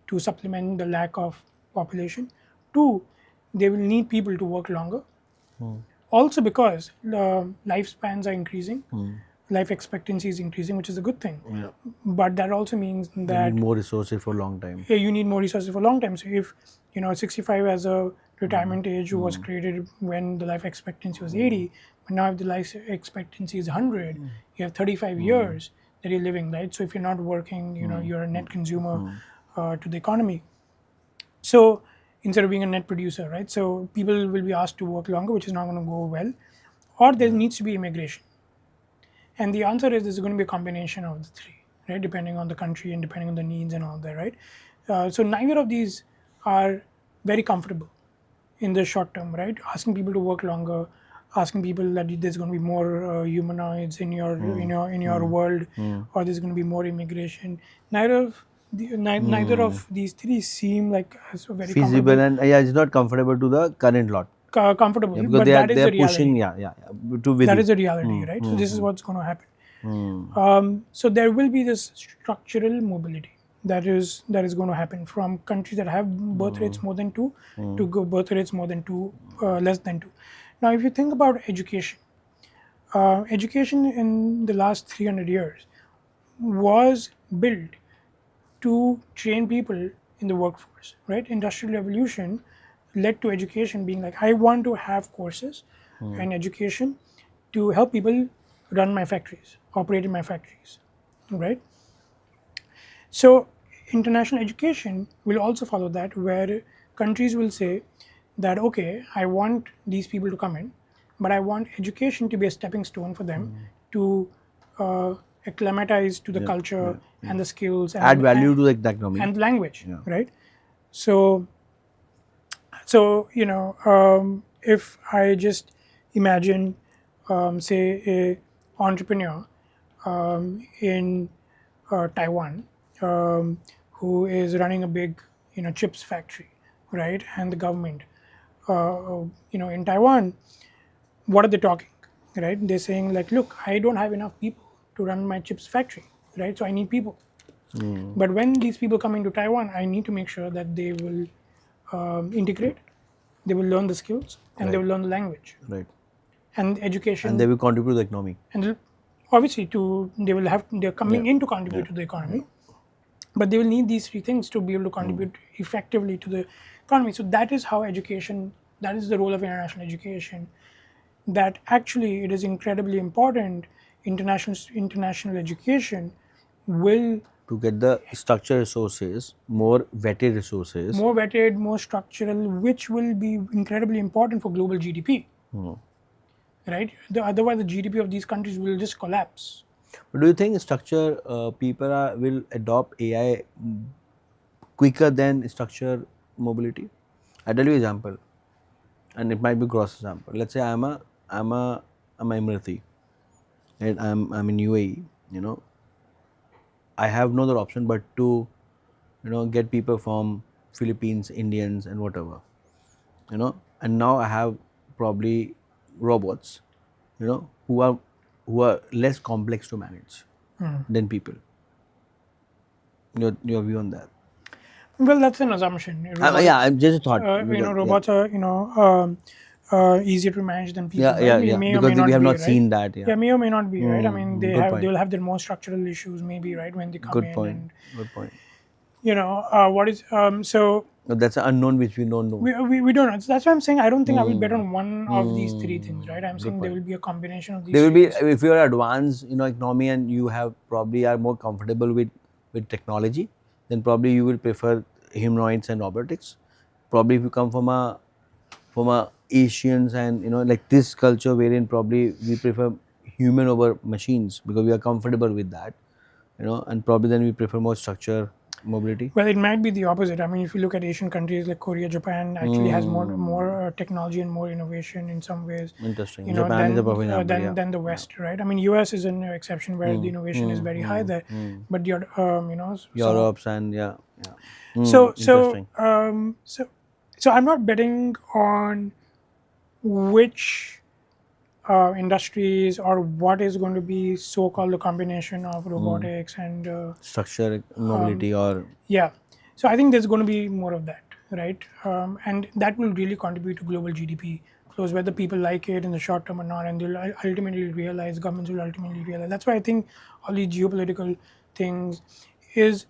to supplement the lack of population. Two, they will need people to work longer. Also, because the lifespans are increasing, life expectancy is increasing, which is a good thing. Yeah. But that also means They that need more resources for a long time. you need more resources for a long time. So if 65 as a retirement age was created when the life expectancy was 80, but now if the life expectancy is 100, you have 35 years that you're living, right? So if you're not working, you're a net consumer to the economy. So instead of being a net producer, right? So people will be asked to work longer, which is not going to go well, or there needs to be immigration. And the answer is, there's going to be a combination of the three, right? Depending on the country and depending on the needs and all that, right? So neither of these are very comfortable in the short term, right? Asking people to work longer, asking people that there's going to be more humanoids in your world, or there's going to be more immigration. Neither of these three seem like as very Feasible, comfortable, and yeah, it's not comfortable to the current lot. comfortable, Yeah, because but that is they are the pushing, reality. to with That you. is the reality, right? So this is what's going to happen. So there will be this structural mobility that is going to happen from countries that have birth rates more than 2 to go birth rates more than 2, less than 2. Now, if you think about education, education in the last 300 years was built to train people in the workforce, right? Industrial revolution led to education being like, I want to have courses and education to help people run my factories, operate in my factories, right? So international education will also follow that, where countries will say that, okay, I want these people to come in, but I want education to be a stepping stone for them to uh, acclimatize to the culture and the skills Add value to the economy. and language, Yeah. right? So if I just imagine, say, a entrepreneur in Taiwan, who is running a big chips factory, right? And the government, in Taiwan, what are they talking, right? They're saying like, look, I don't have enough people to run my chips factory, right? So I need people. But when these people come into Taiwan, I need to make sure that they will integrate, they will learn the skills, and they Right. will learn the language Right. and education. And they will contribute to the economy. And obviously they're coming in to contribute to the economy, but they will need these three things to be able to contribute effectively to the economy. So that is how education, that is the role of international education, that actually it is incredibly important. International education will To get the structured resources, more vetted resources. more vetted, more structural, which will be incredibly important for global GDP. Right? Otherwise, the GDP of these countries will just collapse. But do you think structure people will adopt AI quicker than structure mobility? I tell you example, and it might be gross example. Let's say I'm a Emirati, and I'm in UAE. You know, I have no other option but to, get people from Philippines, Indians, and whatever. And now I have probably robots, who are less complex to manage than people. Your view on that? Well, that's an assumption. Yeah, I just thought. Robots are easier to manage than people, Yeah, right? yeah. May or Because may not we have be, not right? seen that. Yeah, Yeah. may or may not be, right? I mean, Good point. they will have their more structural issues, maybe, right, when they come Good in, point. and Good point. what is so No, that's an unknown which we don't know. we don't know. So that's why I'm saying I don't think I will bet on one of these three things, right? I'm Good saying there point. will be a combination of these. There will be, three. if you are advanced, economy, and you have probably are more comfortable with technology, then probably you will prefer humanoids and robotics. Probably if you come from a Asians and like this culture wherein probably we prefer human over machines because we are comfortable with that, and probably then we prefer more structure mobility. Well, it might be the opposite. I mean, if you look at Asian countries like Korea, Japan actually has more technology and more innovation in some ways. Interesting. Japan is a perfect example. Yeah. Than the West, right? I mean, US is an exception where the innovation is very high there, but you're Europe's and yeah. so Interesting. so I'm not betting on which industries or what is going to be so-called a combination of robotics and Structure mobility or yeah. So I think there's going to be more of that, right? And that will really contribute to global GDP growth, whether people like it in the short term or not, and they'll ultimately realize, governments will ultimately realize. That's why I think all these geopolitical things is,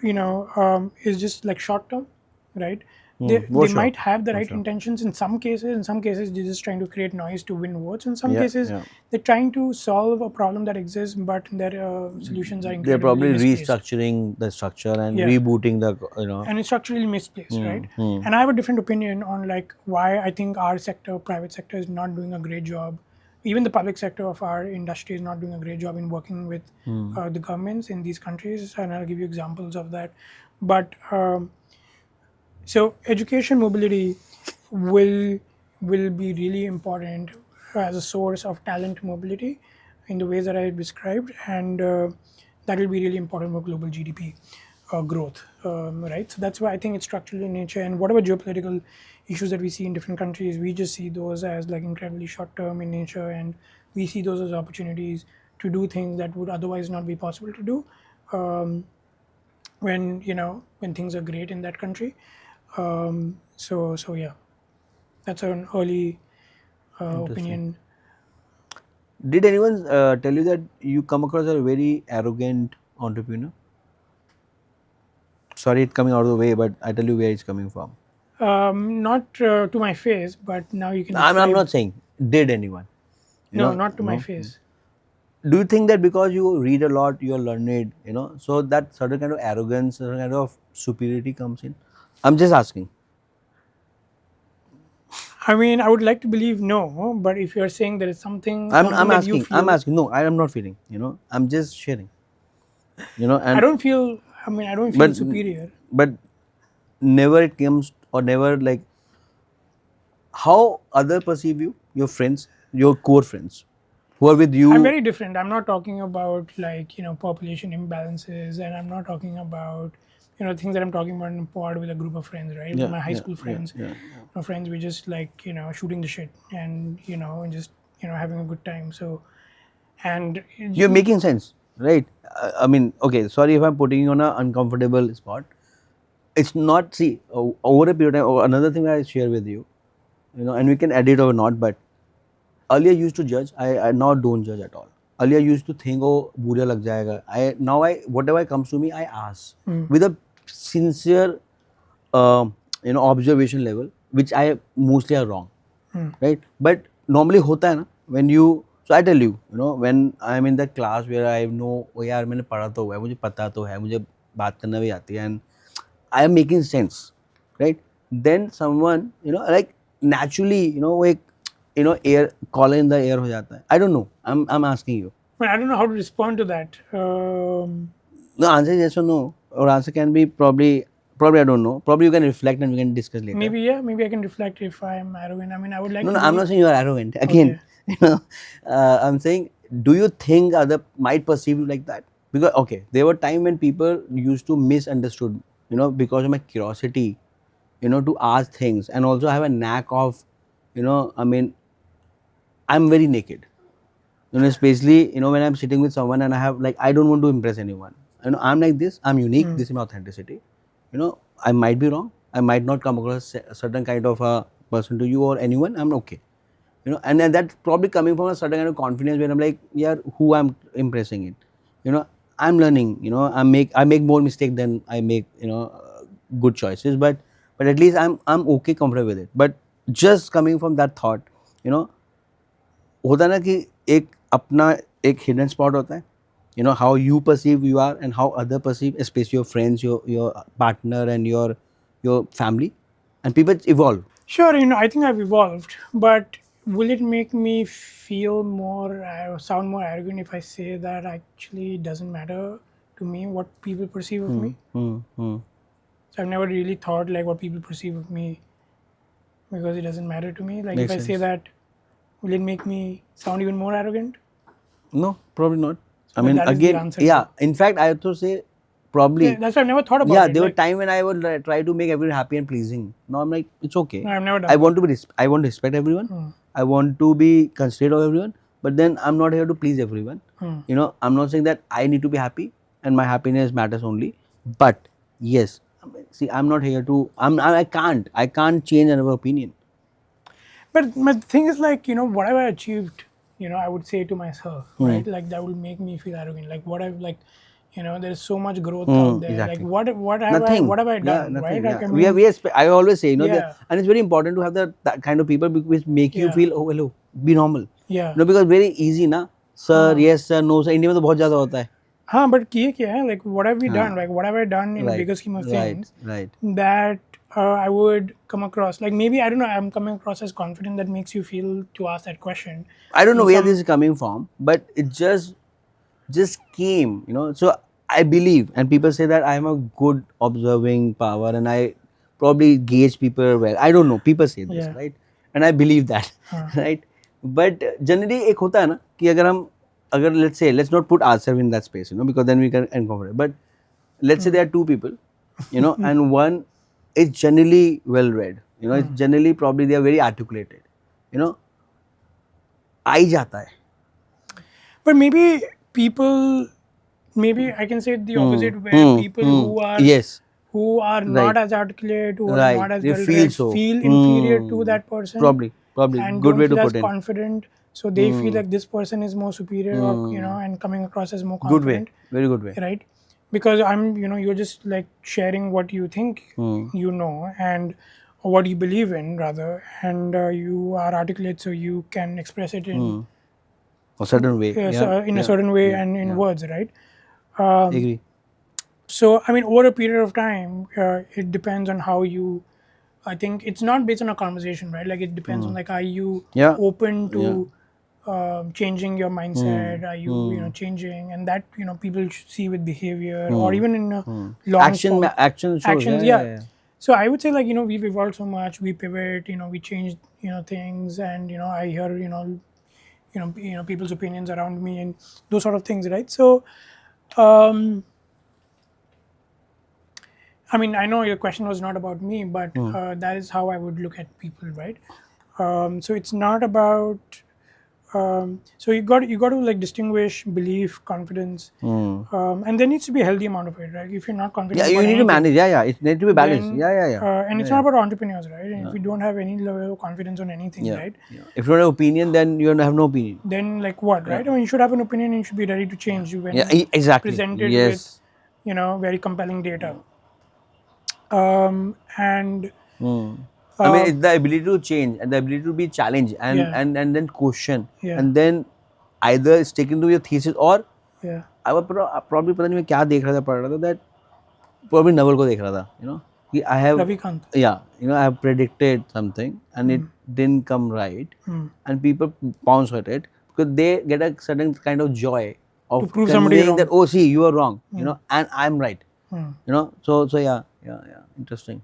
is just like short term, right? They sure. might have the For right sure. intentions in some cases. In some cases, they're just trying to create noise to win votes. In some Yeah, cases, yeah. they're trying to solve a problem that exists, but their solutions are They're probably incredibly misplaced. restructuring the structure and Yeah. rebooting the And it's structurally misplaced, right? And I have a different opinion on like why I think our sector, private sector, is not doing a great job. Even the public sector of our industry is not doing a great job in working with the governments in these countries, and I'll give you examples of that. But so education mobility will be really important as a source of talent mobility in the ways that I described, and that will be really important for global GDP growth, right? So that's why I think it's structural in nature, and whatever geopolitical issues that we see in different countries, we just see those as like incredibly short term in nature, and we see those as opportunities to do things that would otherwise not be possible to do when things are great in that country. So yeah, that's an early opinion. Did anyone tell you that you come across as a very arrogant entrepreneur? Sorry, it's coming out of the way, but I tell you where it's coming from. Not to my face, but now you can I'm describe. not saying did anyone. No, not to my No. face. Do you think that because you read a lot, you're learned, so that certain kind of arrogance, certain kind of superiority comes in? I'm just asking. I mean, I would like to believe no, but if you're saying there is something I'm that you asking. feel, I'm asking. No, I am not feeling. I'm just sharing. I And don't feel. I mean, I don't feel superior. but never it comes or never like how other perceive you, your friends, your core friends, who are with I'm you. very different. I'm not talking about like population imbalances, and I'm not talking about things that I'm talking about in pod with a group of friends, right? With Yeah, my high yeah, school yeah, friends, yeah. friends, we just like shooting the shit and and just having a good time. So and You're making sense, right? I mean, okay. Sorry if I'm putting you on an uncomfortable spot. It's not. See, over a period of time. Or another thing I share with you, and we can edit or not, but earlier used to judge. I now don't judge at all. Earlier used to think, oh, बुरा लग जाएगा. I whatever comes to me, I ask with a sincere, observation level, which I mostly are wrong, right? But normally होता है ना, when you, so I tell you, when I'm in that class where I know, oh यार मैंने पढ़ा तो हुआ है, मुझे पता तो है, मुझे बात करना भी आती है, and I am making sense, right? Then someone, like naturally, वो एक, air collar in the air हो जाता है. I don't know. I'm asking you. But I don't know how to respond to that. No, answer is yes or no, or answer can be probably I don't know. Probably you can reflect and we can discuss later. Maybe maybe I can reflect if I'm arrogant. I mean, I would like No, to. I'm not saying you are arrogant. Again, I'm saying, do you think other might perceive you like that? Because okay, there were time when people used to misunderstood, because of my curiosity, to ask things, and also I have a knack of, I mean, I'm very naked. Especially, when I'm sitting with someone and I have like, I don't want to impress anyone. I'm like this, I'm unique, this is my authenticity. I might be wrong, I might not come across a certain kind of a person to you or anyone, I'm okay. And then that's probably coming from a certain kind of confidence where I'm like, yeah, who I'm impressing it. I'm learning, I make more mistake than I make, good choices, but at least I'm okay, comfortable with it. But just coming from that thought, होता है ना कि एक अपना एक hidden spot होता है, how you perceive you are and how other perceive, especially your friends, your partner and your family, and people evolve. Sure, I think I've evolved, but will it make me feel more, sound more arrogant if I say that actually it doesn't matter to me what people perceive of me? So I've never really thought like what people perceive of me because it doesn't matter to me. Like Makes if I say sense. that, will it make me sound even more arrogant? No, probably not. I But mean, that is the again, answer. yeah. In fact, I also say probably. Yeah, that's why I've never thought about Yeah, it. there were Like, time when I would try to make everyone happy and pleasing. Now I'm like, it's okay. no, I've never done I that. want to be. I want to respect everyone. I want to be considerate of everyone. But then I'm not here to please everyone. I'm not saying that I need to be happy and my happiness matters only. But yes, see, I'm not here to. I can't. I can't change another opinion. But the thing is, like, what have I achieved? I would say to myself, right? Like that will make me feel arrogant. Like what I've like, there's so much growth out there. Exactly. Like what have Nothing. I Yeah, done, nothing. right? Yeah. Like I mean, I always say, Yeah. and it's very important to have that kind of people which make you Yeah. feel, oh hello, be normal. Yeah. Because very easy na, sir, yes sir, no sir. India में तो बहुत ज़्यादा होता है. हाँ, but किए क्या है? Like what have we done? Like what have I done in a Right. bigger scheme of Right. things Right. that I would come across? Like maybe I don't know. I'm coming across as confident that makes you feel to ask that question. I don't know In where some- this is coming from, but it just came, So I believe, and people say that I am a good observing power, and I probably gauge people well. I don't know. People say this, Yeah. right? And I believe that, right? But generally, एक होता है ना कि अगर let's say let's not put ourselves in that space, because then we can uncomfortable. But let's say there are two people, and one is generally well read, it's generally probably they are very articulated, आ ही जाता है. But maybe I can say the opposite, where people who are Yes. who are not as articulate, who are Right. not as They well feel read, so. feel inferior to that person. Probably And good don't way to feel as put in. confident, so they feel like this person is more superior, or and coming across as more Good way, confident, very good way. right? Because you're just like sharing what you think and what you believe in rather, and you are articulate, so you can express it in A certain way. in a certain way and in words, right? Agree. So I mean, over a period of time, it depends on how you. I think it's not based on a conversation, right? Like it depends on like, are you Yeah. open to changing your mindset? Are you changing? And that people should see with behavior or even in a long Action form action shows. actions. Yeah. So I would say like we've evolved so much. We pivot. We changed things, and I hear people's opinions around me and those sort of things, right? So. I mean, I know your question was not about me, but that is how I would look at people, right? So it's not about. So you got to like distinguish belief, confidence, and there needs to be a healthy amount of it, right? If you're not confident, Yeah, you about need to anything, manage. Yeah. It needs to be balanced. then, Yeah. and it's not about entrepreneurs, right? And if you don't have any level of confidence on anything, right? Yeah. If you don't have opinion, then you don't have no opinion. Then like what, right? I mean, you should have an opinion and you should be ready to change when Exactly. presented Yes. with very compelling data. And I mean, it's the ability to change and the ability to be challenged and Yeah. and then question Yeah. and then either stick into your thesis or Yeah. I was probably पता नहीं मैं क्या देख रहा था पढ़ रहा था that probably novel को देख रहा था कि I have Ravikant. I have predicted something and it didn't come right and people bounce at it because they get a certain kind of joy of prove somebody conveying wrong. that oh see you are wrong and I'm right so yeah interesting.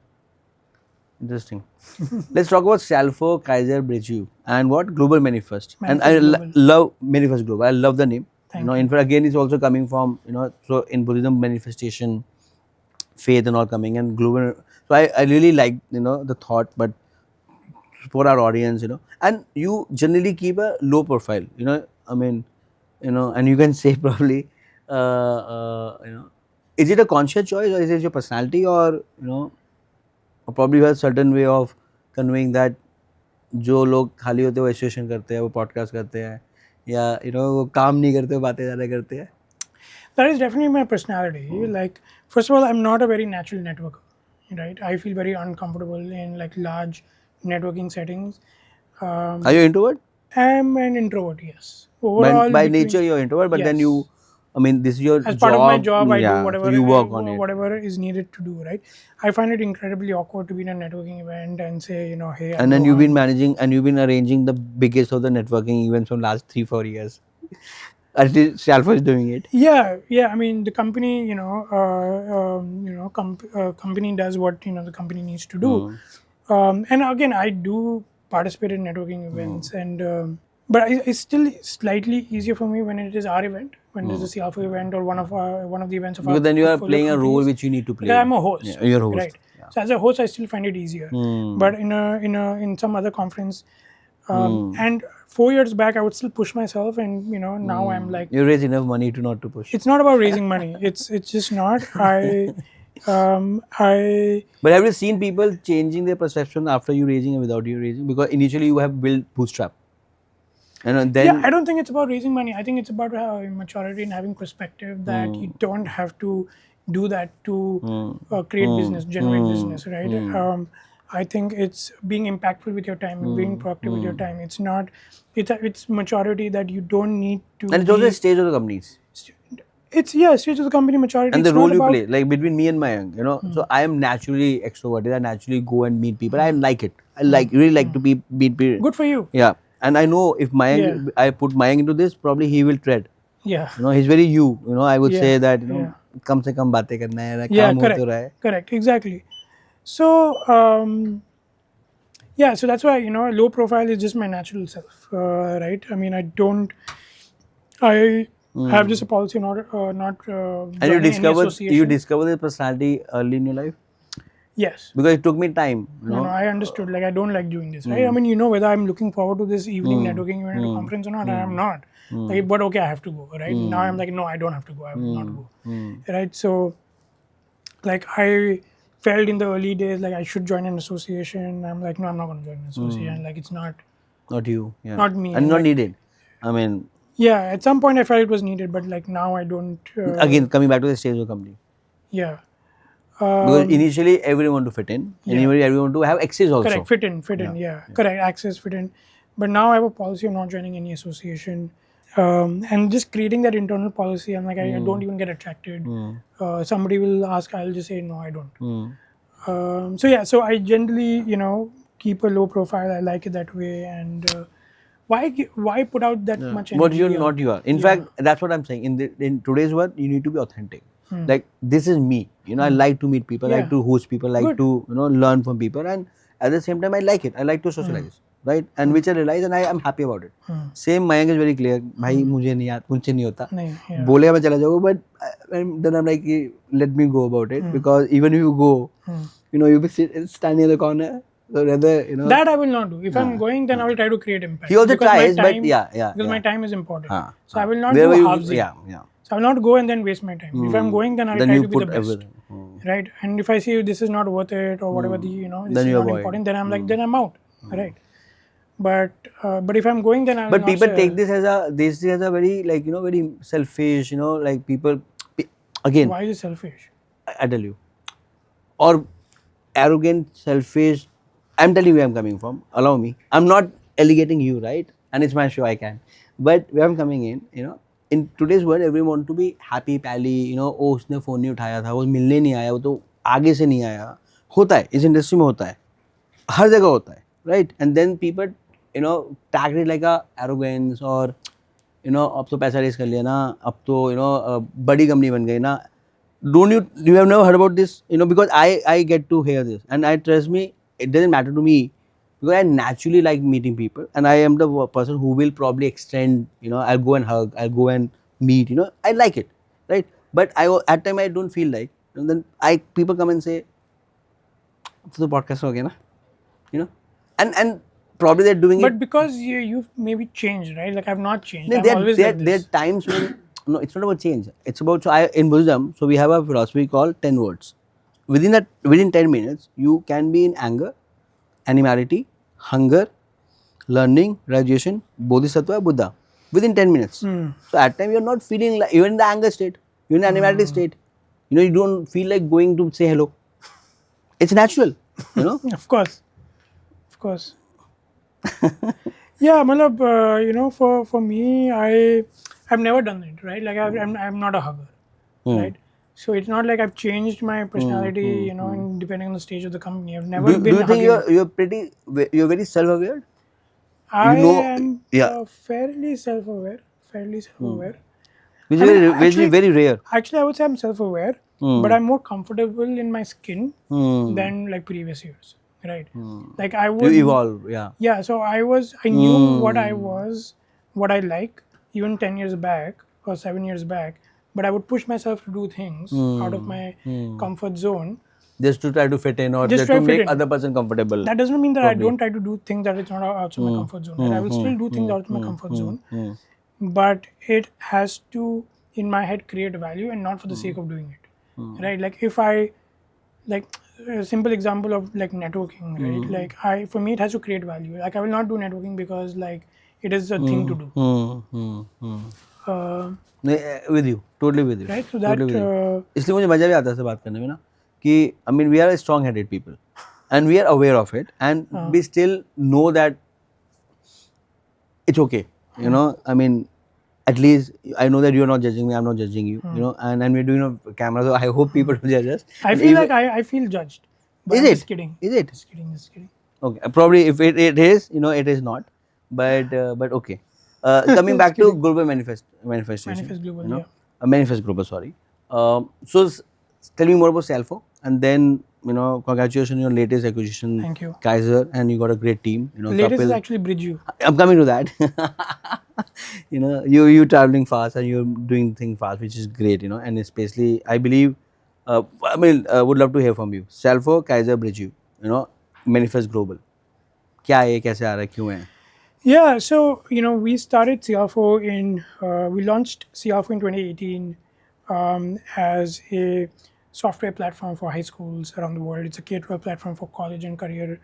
Let's talk about Cialfo, Kaiser, Bridgeview, and what Global Manifest. And I Manifest Global. love Manifest Global. I love the name. Thank In fact, again, it's also coming from so in Buddhism manifestation, faith and all coming and global. So I really like the thought, but for our audience, and you generally keep a low profile. I mean, and you can say probably, is it a conscious choice or is it your personality or or probably you have a certain way of conveying that जो लोग खाली होते हैं वो association करते हैं वो podcast करते हैं या वो काम नहीं करते वो बातें ज़्यादा करते हैं. That is definitely my personality. Like, first of all, I'm not a very natural networker, right? I feel very uncomfortable in like large networking settings. Are you introvert? I'm an introvert, yes. Overall, By between- nature you're introvert, but then Yes. you, I mean, this is your as part of my job, I do yeah, whatever so you work on it. whatever is needed to do, right? I find it incredibly awkward to be in a networking event and say, hey, And then you've Rohan. been managing and you've been arranging the biggest of the networking events from last 3-4 years. At least Cialfo is doing it. Yeah. I mean, the company, company does what the company needs to do. And again, I do participate in networking events, and but it's still slightly easier for me when it is our event, when it is a Cialfo event or one of the events of our Because then you are portfolio playing a role companies. which you need to play. Because I'm a host. Yeah, you're a host. Right. So as a host, I still find it easier. But in some other conference, and 4 years back, I would still push myself, and now I'm like, You raise enough money to not to push. it's not about raising money. It's just not. I But have you seen people changing their perception after you raising and without you raising? Because initially you have built bootstrap. And then yeah, I don't think it's about raising money. I think it's about maturity and having perspective that you don't have to do that to create business, generate business, right? I think it's being impactful with your time and being proactive with your time. It's not. It's maturity that you don't need to. and it's also a stage of the companies. It's stage of the company maturity. And it's the role not you about, play, like between me and Mayank, so I am naturally extroverted. I naturally go and meet people. I like it. I really like to meet people. Good for you. Yeah, and I know if Mayank, I put Mayank into this, probably he will tread. Yeah. He's very you. I would say that कम से कम बातें करना है, काम हो तो रहा है. Correct. Exactly. So so that's why low profile is just my natural self, right? I mean, I have just a policy not And joining any association. you discovered this personality early in your life? Yes. Because it took me time. No, I understood. Like, I don't like doing this, right? I mean, whether I'm looking forward to this evening networking event or conference or not, I'm not. Like, but okay, I have to go, right? Now I'm like, no, I don't have to go. I will not go, right? So, like, I felt in the early days like I should join an association. I'm like, no, I'm not going to join an association. Like, it's not you. Yeah. Not me. And not needed. I mean. Yeah, at some point I felt it was needed, but like now I don't. Again, coming back to the stage of the company. Yeah. Because initially everyone want to fit in. Initially everyone want to have access also. Correct, fit in, yeah. Correct, access, fit in. But now I have a policy of not joining any association. And just creating that internal policy, I'm like, I don't even get attracted. Somebody will ask, I'll just say, no, I don't. So I generally, keep a low profile. I like it that way. And why put out that much energy? But you're not you are. In fact, that's what I'm saying. In today's world, you need to be authentic. Like, this is me. I like to meet people, I like to host people, I like to learn from people, and at the same time I like it. I like to socialize, right? And which I realize, and I am happy about it. Same, Mayank is very clear. भाई मुझे नहीं होता. बोलेगा मैं चला जाऊँगा, but then I'm like, let me go about it, because even if you go, you'll be standing in the corner. So rather, that I will not do. If I'm going, then I will try to create impact. He also tries, but because my time is important. So I will not Wherever do you, halvesies. So I will not go and then waste my time. If I'm going, then I'll try to be the best. Right? And if I see this is not worth it or whatever, this is not important, then I'm like, then I'm out. Right? But if I'm going, then I'll. But people take this as a very very selfish. Like people again. Why is it selfish? I tell you, or arrogant, selfish, I'm telling you where I'm coming from. Allow me. I'm not alligating you, right? And it's my show, I can. But where I'm coming in, in today's world, everyone want to be happy, pally, oh, उसने phone नहीं उठाया था, वो मिलने नहीं आया, वो तो आगे से नहीं आया. होता है, इस इंडस्ट्री में होता है. हर जगह होता है, right? And then people, tag it like a arrogance or, अब तो पैसा रेस कर लिया ना, अब तो, बड़ी कंपनी बन गई ना. Don't you have never heard about this? Because I get to hear this, and I trust me, it doesn't matter to me because I naturally like meeting people, and I am the person who will probably extend. I'll go and hug, I'll go and meet. I like it, right? But at time I don't feel like. And then people come and say, "So the podcast ho gaya na," and probably they're doing But it. because you've maybe changed, right? Like I've not changed. No, I'm always like there are this. times when no, it's not about change. It's about in Buddhism. So we have a philosophy called 10 words. Within 10 minutes, you can be in anger, animality, hunger, learning, graduation, bodhisattva, Buddha. Within 10 minutes. So at time you're not feeling like you're in the anger state, you're in the animality state. You don't feel like going to say hello. It's natural. Of course. Yeah, malab, for me, I've never done it, right? Like I'm not a hugger, right? So it's not like I've changed my personality, and depending on the stage of the company. I've never Do been you think hugging. you're very self-aware? I know am Yeah, fairly self-aware. which I is mean, very rare. actually, I would say I'm self-aware, but I'm more comfortable in my skin than like previous years, right? Like I You would evolve, yeah. Yeah, so I knew what I was, what I like, even 10 years back or 7 years back, but I would push myself to do things out of my comfort zone. Just to try to fit in or Just just try to to fit make in. other person comfortable. That doesn't mean that I Probably. don't try to do things that is not outside my comfort zone. Right? I will still do things out of my comfort zone, but it has to, in my head, create value and not for the sake of doing it. Right? Like if I, like a simple example of like networking, right? Like for me, it has to create value. Like I will not do networking because like it is a thing to do. With you, totally with you. Right? So Totally that with you. इसलिए मुझे मजा भी आता है ऐसे बात करने में ना कि I mean we are strong headed people and we are aware of it and we still know that it's okay. I mean at least I know that you're not judging me, I'm not judging you. And we're doing a camera, so I hope people don't judge us. I And feel even- like I feel judged. But Is I'm it? just kidding. Is it? Just kidding. Okay, probably if it is, it is not, but okay. Coming back to global manifestation. Manifest global, yeah. Manifest global. Sorry. So tell me more about Cialfo, and then congratulations on your latest acquisition. Thank you. Kaiser, and you got a great team. Latest is actually Bridge U. I'm coming to that. You traveling fast and you're doing things fast, which is great. And especially I believe. Would love to hear from you. Cialfo, Kaiser, Bridge U. Manifest global. क्या है, कैसे आ रहा है, क्यों है? Yeah, so we started Cialfo we launched Cialfo in 2018 as a software platform for high schools around the world. It's a K-12 platform for college and career.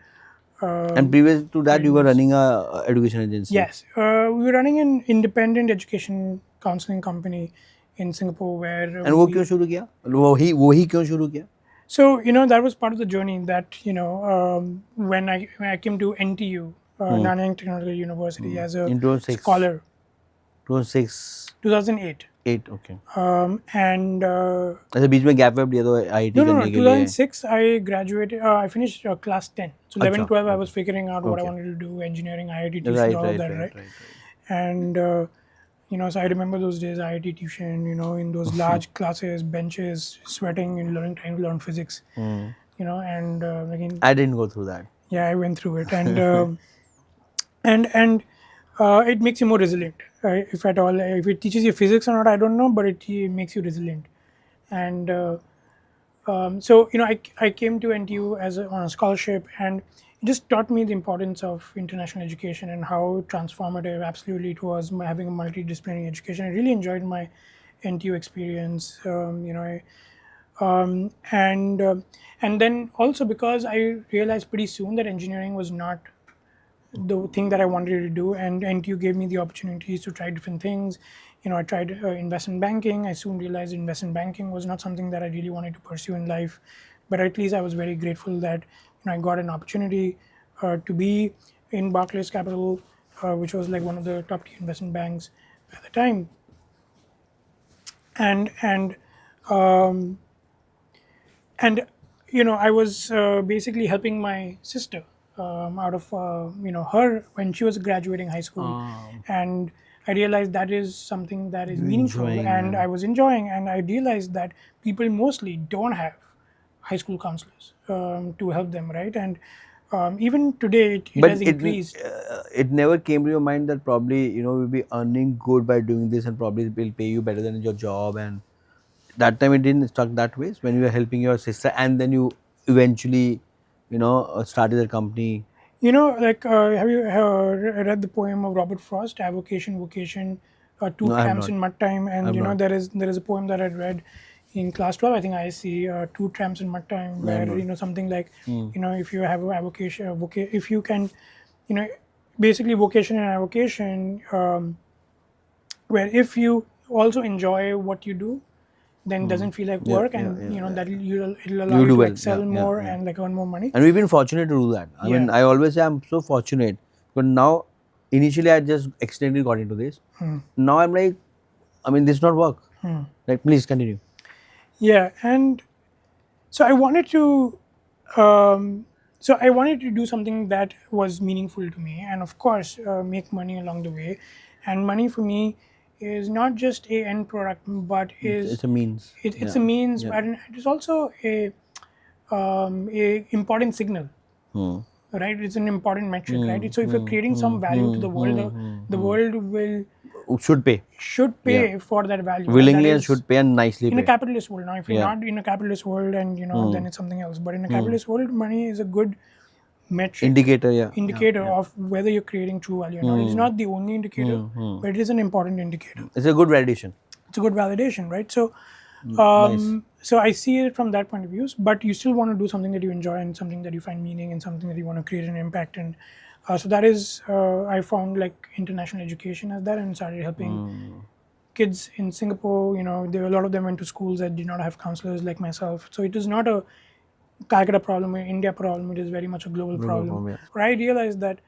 And previous to that, you were running a education agency. Yes, we were running an independent education counseling company in Singapore where. And वो क्यों शुरू किया? वही क्यों शुरू किया? So that was part of the journey that when I came to NTU, Nanyang Technological University, as a In 2006. scholar. 2006. 2008. 8, okay. And अच्छा बीच में gap लिया तो IIT no, करने के लिए. 2006 I graduated. I finished class 10. So 11, 12 I was figuring out what I wanted to do, engineering, IIT tuition, all of that, right? And so I remember those days, IIT tuition, in those large classes, benches, sweating and trying to learn physics. And again, I didn't go through that. yeah, I went through it, and and it makes you more resilient, if at all. If it teaches you physics or not, I don't know, but it makes you resilient. And so I came to NTU on a scholarship, and it just taught me the importance of international education and how transformative absolutely it was having a multidisciplinary education. I really enjoyed my NTU experience. And then also because I realized pretty soon that engineering was not the thing that I wanted to do, and NTU gave me the opportunities to try different things. I tried investment banking. I soon realized investment banking was not something that I really wanted to pursue in life, but at least I was very grateful that I got an opportunity to be in Barclays Capital, which was like one of the top tier investment banks at the time, and um, and I was basically helping my sister out of her when she was graduating high school, and I realized that is something that is meaningful, Enjoying, and man. I was enjoying, and I realized that people mostly don't have high school counselors to help them, right? And even today it But has increased. it never came to your mind that probably we'll be earning good by doing this and probably will pay you better than your job, and that time it didn't stuck that way when you were helping your sister and then you eventually started a company. Like, have you read the poem of Robert Frost, Avocation, Vocation, Two No, I have Tramps not. in Mud Time? I And, have not. there is a poem that I read in class 12, I think I see Two Tramps in Mud Time, I have where, not. something like, if you have a avocation, if you can, you know, basically vocation and avocation, where if you also enjoy what you do, then it doesn't feel like Yeah, work, yeah, and, yeah, that yeah. it'll allow You you do to well. Yeah, excel yeah, more yeah. and like earn more money. And we've been fortunate to do that. I mean, Yeah. I always say I'm so fortunate. But now, initially, I just accidentally got into this. Now I'm like, I mean, this is not work. Like, please continue. Yeah, and so I wanted to do something that was meaningful to me, and of course make money along the way. And money for me is not just a end product, but It's a means. it's Yeah, a means, yeah. but it is also a important signal, Hmm. right? It's an important metric, Hmm. right? So if you're Hmm. creating Hmm. some value to Hmm. the world, Hmm. Hmm. the world will Should pay. should Yeah. pay for that value, right? That Willingly and is should pay and nicely in a pay. capitalist world. Now, if you're Yeah. not in a capitalist world, and Hmm. then it's something else. But in a Hmm. capitalist world, money is a good metric Indicator. Yeah. Yeah. indicator Yeah. of whether you're creating true value or not. It's not the only indicator, Hmm. Hmm. but it is an important indicator. It's a good validation. It's a good validation, right? So Nice. so I see it from that point of view. But you still want to do something that you enjoy, and something that you find meaning, and something that you want to create an impact. And so that is, I found like international education as that, and started helping kids in Singapore. A lot of them went to schools that did not have counselors like myself. So it is not a Calcutta problem, an India problem. It is very much a global Global problem. form. Yeah. But I realized that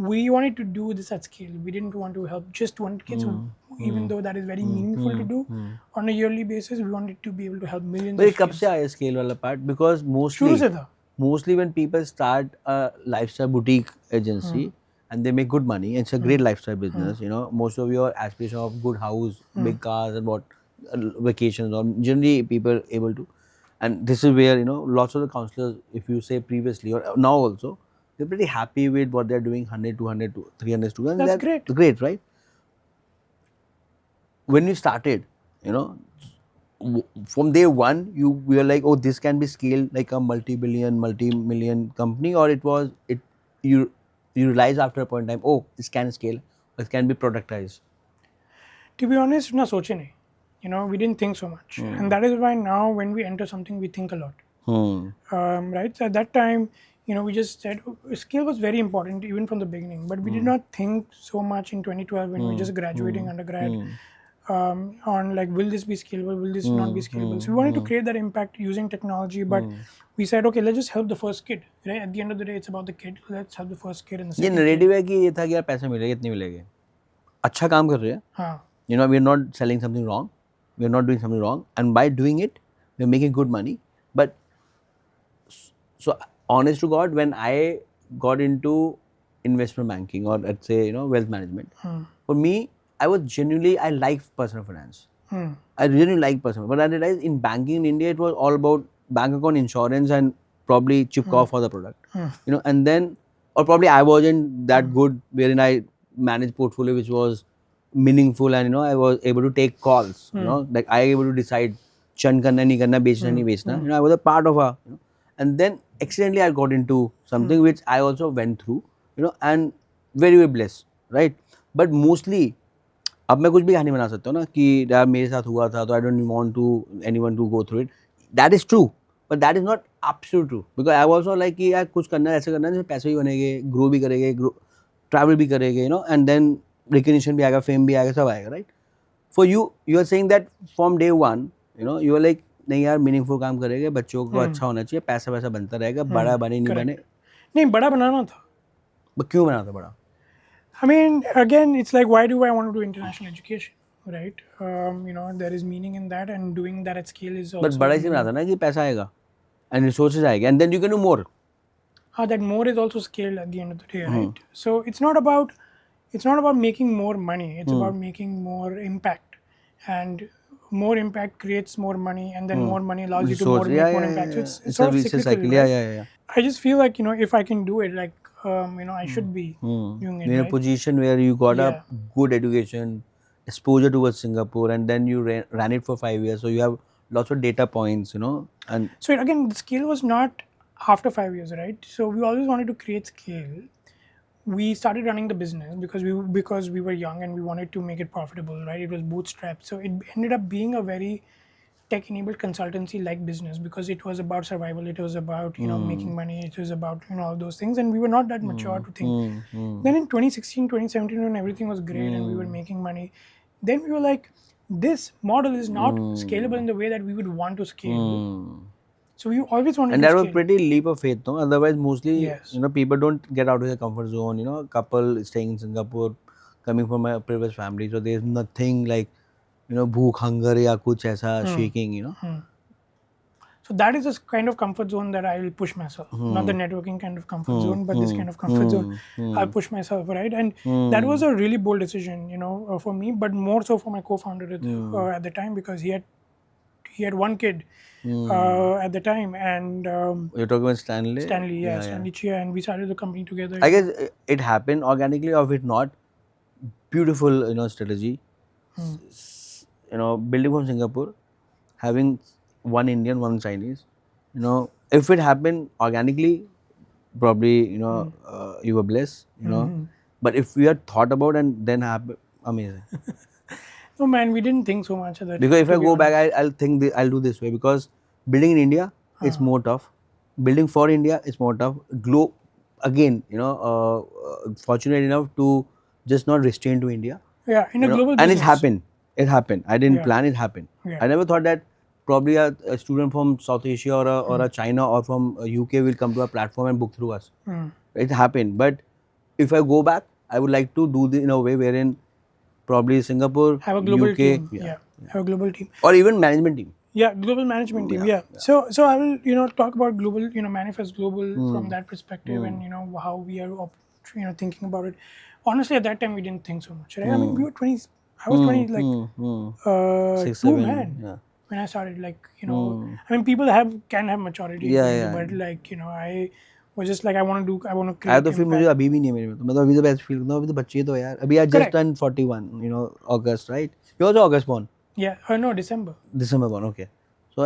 we wanted to do this at scale. We didn't want to help just 100 kids, even though that is very meaningful to do on a yearly basis. We wanted to be able to help millions But ये of कब kids. से आया scale वाला part? Because शुरू mostly से था. mostly when people start a lifestyle boutique agency and they make good money, it's a great lifestyle business. Most of your aspiration of good house, big cars, and what vacations, or generally people able to. And this is where lots of the counselors, if you say previously or now also, they're pretty happy with what they're doing, 100, 200, 300 students. That's That's great. great, right? When you started, you know, from day one, you were like, oh, this can be scaled like a multi-billion, multi-million company, or you realize after a point in time, oh, this can scale, it can be productized. To be honest, ना सोचे नहीं. We didn't think so much, and that is why now when we enter something, we think a lot. Hmm. Right? So at that time, we just said scale was very important even from the beginning, but we did not think so much in 2012 when we were just graduating undergrad on like, will this be scalable? Will this not be scalable? So we wanted to create that impact using technology, but we said, okay, let's just help the first kid. Right? At the end of the day, it's about the kid. Let's help the first kid and the ये second kid. Narrative है कि ये था कि यार पैसे मिलेंगे, इतने मिलेंगे, अच्छा काम कर रहे हैं, हाँ. we are not selling something wrong, we are not doing something wrong, and by doing it, we are making good money. But so honest to God, when I got into investment banking, or let's say wealth management, for me, I was genuinely, I like personal finance. I really like personal, but I realized in banking in India, it was all about bank account, insurance, and probably chip off for the product. And then, or probably I wasn't that good wherein I managed portfolio which was meaningful, and I was able to take calls. Like I able to decide churn करना नहीं करना, बेचना नहीं बेचना. I was a part of a and then accidentally I got into something which I also went through, and very very blessed, right? But mostly अब मैं कुछ भी कहानी बना सकता हूँ ना कि यार मेरे साथ हुआ था, तो I don't want to anyone to go through it. That is true, but that is not absolute true, because I also like कि यार कुछ करना है, ऐसे करना है जिसमें पैसे भी बनेंगे, ग्रो भी करेंगे, ट्रैवल भी करेंगे, एंड देन रिकग्निशन भी आएगा, फेम भी आएगा, सब आएगा, right? For you are saying that from day one, you are like नहीं यार मीनिंगफुल काम करेंगे, बच्चों को अच्छा होना चाहिए, पैसा वैसा बनता रहेगा, बड़ा बने नहीं बने. नहीं बड़ा बनाना था. But क्यों बना था बड़ा? I mean, again, it's like, why do I want to do international education, right? There is meaning in that, and doing that at scale is But also बड़ा इसलिए बना था ना कि पैसा आएगा and resources आएगा and then you can do more. that more is also scaled at the end of the day, right? So it's not about making more money. It's about making more impact, and more impact creates more money, and then more money allows you to Resource, make yeah, more yeah, impact. So yeah, yeah. it's It's a sort of vicious cyclical, cycle. Yeah, right? yeah, yeah. I just feel like, if I can do it, like, I should be doing it, You're in a right? position where you got a Yeah. good education, exposure towards Singapore, and then you ran it for 5 years. So you have lots of data points, and So again, the scale was not after 5 years, right? So we always wanted to create scale. We started running the business because we were young and we wanted to make it profitable, right? It was bootstrapped, so it ended up being a very tech-enabled consultancy like business, because it was about survival. It was about making money. It was about all those things, and we were not that mature to think. Then in 2016, 2017, when everything was great and we were making money, then we were like, this model is not scalable in the way that we would want to scale. So we always wanted and to that was scale. pretty leap of faith, no? Otherwise, mostly, Yes. people don't get out of their comfort zone. Couple staying in Singapore, coming from a privileged family, so there's nothing like, bhook, hunger, या कुछ ऐसा shaking. So that is a kind of comfort zone that I will push myself. Not the networking kind of comfort zone, but this kind of comfort zone. I'll push myself, right? And that was a really bold decision, for me, but more so for my co-founder at the time, because he had one kid at the time, and You're talking about Stanley? Stanley, Yeah, Stanley Chia, and we started the company together. I guess it happened organically, or if it not, beautiful, strategy. Building from Singapore, having one Indian, one Chinese. If it happened organically, probably, you were blessed. But if we had thought about and then happen, amazing. No man, we didn't think so much at that Because time, if to I be go back, honest. I'll think I'll do this way, because building in India is more tough. Building for India is more tough. Again, fortunate enough to just not restrain to India. Yeah, in a global And it business. happened. It happened. I didn't Yeah. plan. It happened. Yeah. I never thought that probably a student from South Asia or a China or from UK will come to our platform and book through us. It happened. But if I go back, I would like to do this in a way wherein probably Singapore, Have a global UK, team. Yeah. Have a global team. or even management team. Yeah, global management team. Yeah. So I will talk about global, manifest global from that perspective, and how we are thinking about it. Honestly, at that time we didn't think so much, right? I mean, we were 20. I was 20, like 6, two 7. man Yeah. when I started. Like I mean, people can have maturity Yeah, in 20, yeah. but like I was just like, I want to आया create तो फिर मुझे impact. अभी भी नहीं है मेरे में, तो मतलब अभी तो बस फील करता हूँ, अभी तो बच्चे तो यार, अभी I just turn 41, August, right? You also August born? Yeah. No, December. December born, okay. So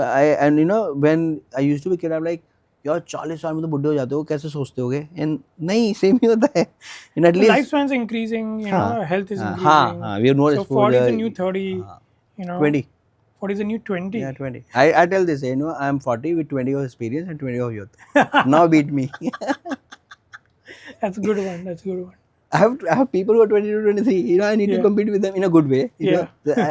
when I used to be kid, I'm like, यार 40 साल में तो बुड्ढे हो जाते हो, कैसे सोचते होगे? And नहीं, सेम ही होता है. And at The least lifespan's increasing, हाँ, health is हाँ, increasing. हाँ, we have more So 40 is exposure. the new 30, 20. 40 is the new 20. Yeah, 20. I tell this, I'm 40 with 20 of experience and 20 of youth. Now beat me. That's a good one. That's a good one. I have people who are 22, 23. I need to Yeah. compete with them in a good way. Yeah.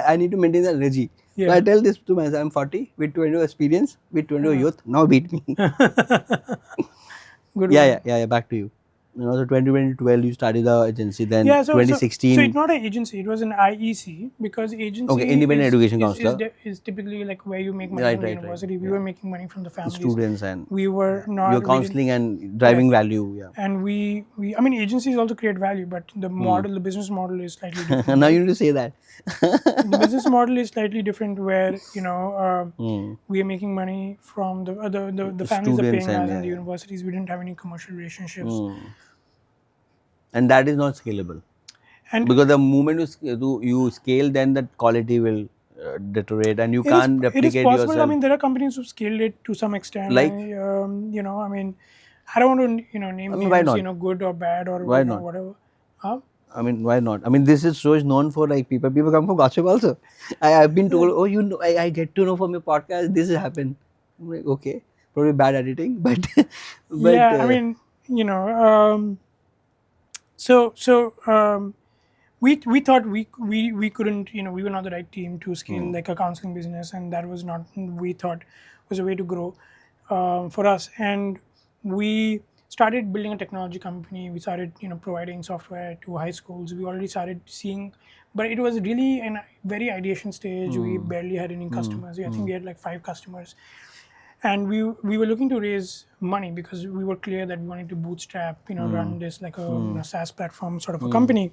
I need to maintain that energy. So Yeah. I tell this to myself, I'm 40 with 20 of experience, with 20 of youth. Now beat me. Good Yeah, one. yeah, yeah, yeah. Back to you. So 2012 you started the agency. Then Yeah, so 2016. so it's not an agency; it was an IEC, because agency Okay, Independent Education is, Counselor. is typically like where you make money Right, from the right, right. university. We Yeah. were making money from the families. Students and We were not. you're we didn't- counseling and driving value. Yeah. And we I mean, agencies also create value, but the model, the business model is slightly different. Now you need to say that. The business model is slightly different, where we are making money from the families are Students paying and us, and the yeah. universities. We didn't have any commercial relationships. And that is not scalable. And Because the moment you scale, then the quality will deteriorate, and you it can't is replicate possible. yourself. I mean, there are companies who've scaled it to some extent. Like? I mean, I don't want to name names, why not? good or bad or Why not? whatever. Huh? I mean, why not? I mean, this show is known for like people come for gossip also. I've been told, oh, I get to know from your podcast this has happened. I'm like, okay, probably bad editing, but Yeah, I mean, we thought we couldn't, we were not the right team to scale like a counseling business, and that was not, we thought, was a way to grow for us. And we started building a technology company. We started, providing software to high schools. We already started seeing, but it was really in a very ideation stage. We barely had any customers. I think we had like 5 customers, and we were looking to raise money because we were clear that we wanted to bootstrap, run this like a SaaS platform sort of a company.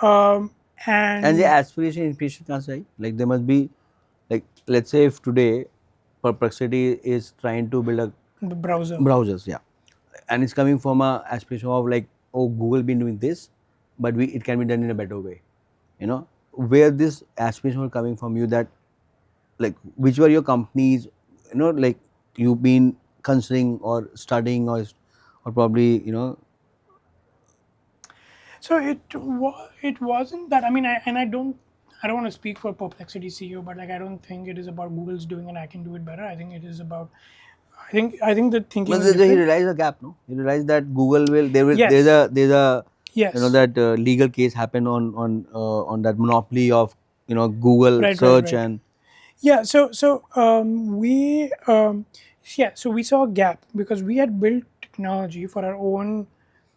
Um, And the and aspiration inspiration comes right. Like there must be, like let's say if today Perplexity is trying to build a the browser. browsers, yeah, and it's coming from a aspiration of like, oh, Google been doing this, but it can be done in a better way. Where this aspiration was coming from you, that like which were your companies, like you've been considering or studying or probably So it wasn't that. I mean, I don't want to speak for Perplexity CEO, but like I don't think it is about Google's doing and I can do it better. I think it is about. I think the thinking But was he different. realized a gap, no? He realized that Google will there will Yes. there's a Yes. that legal case happened on that monopoly of Google Right. Right. search Right. and Yeah. So we saw a gap because we had built technology for our own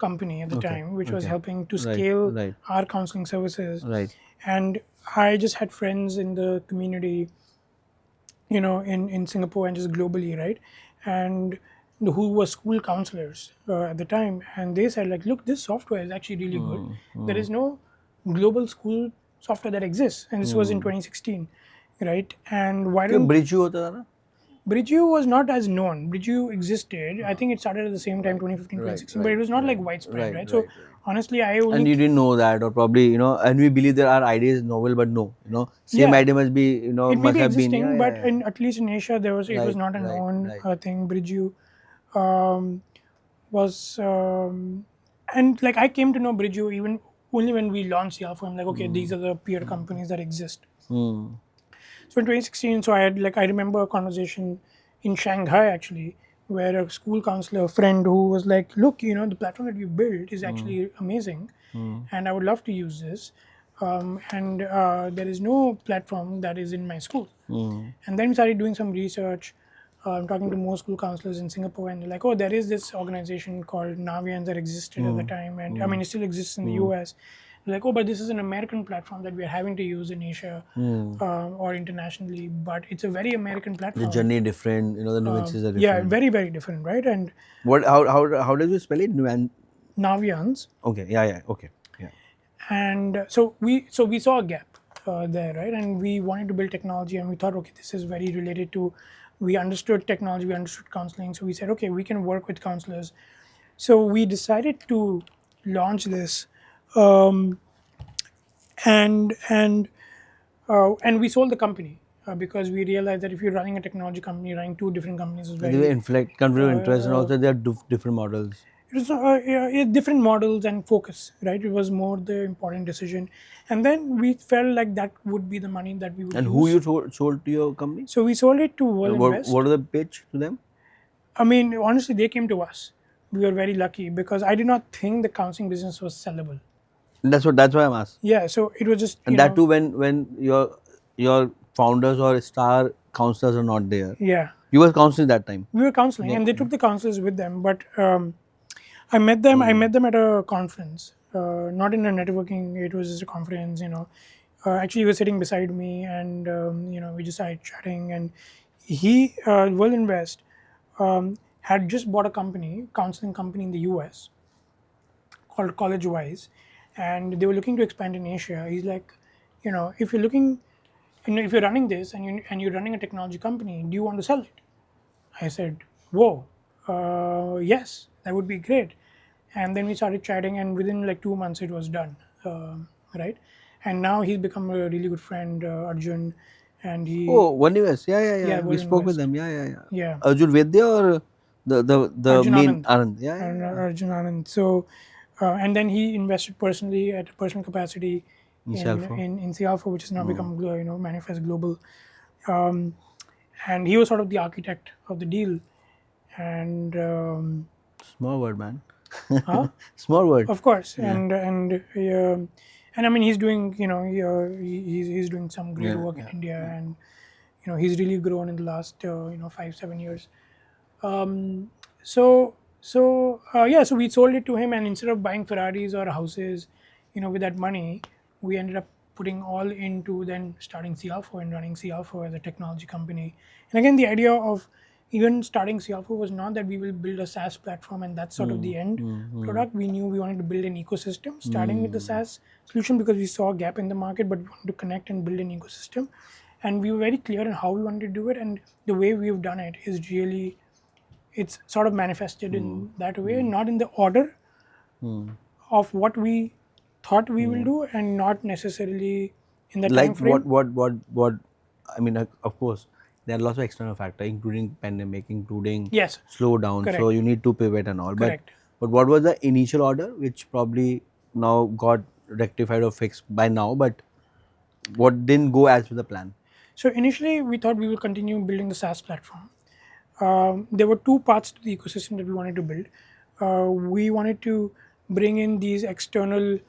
company at the okay, time, which was okay, helping to right, scale right, our counseling services. right, And I just had friends in the community, in Singapore and just globally, right? And who were school counselors at the time, and they said like, look, this software is actually really good. There is no global school software that exists, and this was in 2016, right? And why क्यों don't bridge होता था ना? Bridgeview was not as known. Bridgeview existed. I think it started at the same time, Right, 2015, right, 2016, but it right, was not like right, widespread, right, right? So right, right. honestly, I And only you didn't know that, or probably and we believe that our idea is novel, but no, same yeah, idea must be it may must be have been, existing, but yeah, at least in Asia, it was right, not a right, known right. thing. Bridgeview was and like I came to know Bridgeview even only when we launched Cialfo. I'm like, okay, these are the peer companies that exist. Hmm. So in 2016, so I remember a conversation in Shanghai actually, where a school counselor, a friend who was like, look, the platform that you built is actually amazing, and I would love to use this. And there is no platform that is in my school. And then we started doing some research, talking to more school counselors in Singapore, and they're like, oh, there is this organization called Navians that existed at the time, and I mean, it still exists in the US. They're like, oh, but this is an American platform that we are having to use in Asia or internationally, but it's a very American The platform. journey different, the nuances are Yeah, different. very, very different, right? And What how does you spell it? Navians, Okay, yeah, okay, yeah. and so we saw a gap there, right? And we wanted to build technology, and we thought, okay, this is very related to. We understood technology, we understood counseling, so we said, okay, we can work with counselors. So we decided to launch this, um, and we sold the company because we realized that if you're running a technology company, running 2 different companies is They were very conflict of interest, and also they are different models. it was different models and focus, right? It was more the important decision, and then we felt like that would be the money that we would And who use. you sold to your company? So we sold it to World And Invest. what are the pitch to them? I mean, honestly, they came to us. We were very lucky because I did not think the counseling business was sellable. That's why I'm asking. Yeah, so it was just And that too when your founders or star counselors are not there. yeah, You were counseling that time. we were counseling, Yeah. and they took the counselors with them. But I met them. I met them at a conference, not in a networking. It was just a conference. Actually, he was sitting beside me, and we just started chatting. And he, Will Invest, had just bought a company, counseling company in the U.S. called College Wise, and they were looking to expand in Asia. He's like, if you're looking, if you're running this and you're running a technology company, do you want to sell it? I said, whoa, yes, that would be great. And then we started chatting, and within like 2 months, it was done, right? And now he's become a really good friend, Arjun, and Oh, he, One US. Yeah. yeah, We will spoke with invest. them. Yeah. Yeah, Arjun Vedya or the Arjun main Anand. Anand. Yeah. Arjun Anand. So, and then he invested personally at a personal capacity In in Cialfo. in, in Cialfo, which has now become Manifest Global. Um, and he was sort of the architect of the deal. And Small word, man. huh? Small word. Of course, Yeah. and I mean he's doing he's doing some great Yeah. work in Yeah. India, and he's really grown in the last 5-7 years. Um, So we sold it to him, and instead of buying Ferraris or houses, with that money, we ended up putting all into then starting Cialfo and running Cialfo as a technology company. And again, the idea of even starting Cialfo was not that we will build a SaaS platform and that's sort of the end product. We knew we wanted to build an ecosystem, starting with the SaaS solution because we saw a gap in the market, but we wanted to connect and build an ecosystem. And we were very clear on how we wanted to do it, and the way we've done it is really, it's sort of manifested in that way, not in the order of what we thought we will do, and not necessarily in the time Like frame. what? I mean, of course, there are lots of external factors, including pandemic, including Yes, slowdown. So correct, you need to pivot and all. correct. But what was the initial order, which probably now got rectified or fixed by now? But what didn't go as per the plan? So initially, we thought we will continue building the SaaS platform. There were two parts to the ecosystem that we wanted to build. We wanted to bring in these external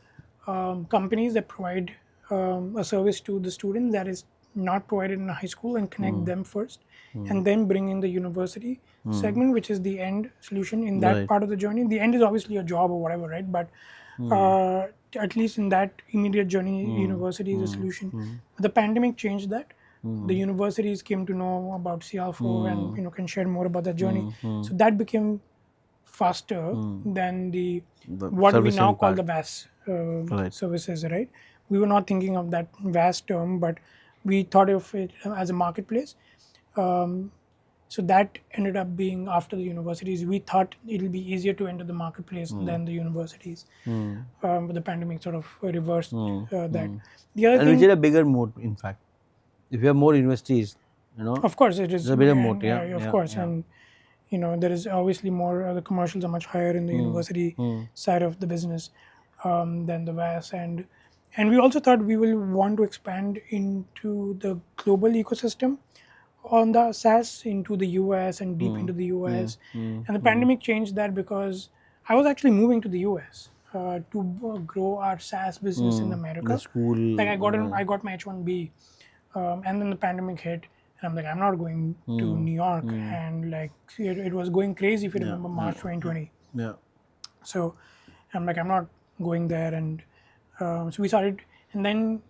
companies that provide a service to the student that is not provided in a high school, and connect them first, and then bring in the university segment, which is the end solution in that Right. part of the journey. The end is obviously a job or whatever, right? But uh, at least in that immediate journey, university is a solution. The pandemic changed that. The universities came to know about Cialfo and can share more about that journey. So that became faster than the what we now servicing call part. the VAS Right. services, right? We were not thinking of that VAS term, but we thought of it as a marketplace. So that ended up being after the universities. We thought it'll be easier to enter the marketplace than the universities. But the pandemic sort of reversed that. The other And which thing, is a bigger moat, in fact. If you have more universities, of course, it it's is, a bigger moat. Yeah, of yeah, course, yeah. and there is obviously more. The commercials are much higher in the university side of the business than the VAS, and we also thought we will want to expand into the global ecosystem on the SaaS into the US and deep into the US. And the pandemic changed that because I was actually moving to the US to grow our SaaS business in The America. school. Like I got my H1B, and then the pandemic hit, and I'm like, I'm not going to New York, and like it was going crazy if you remember March 2020. Yeah. So I'm like, I'm not going there, and so we started, and then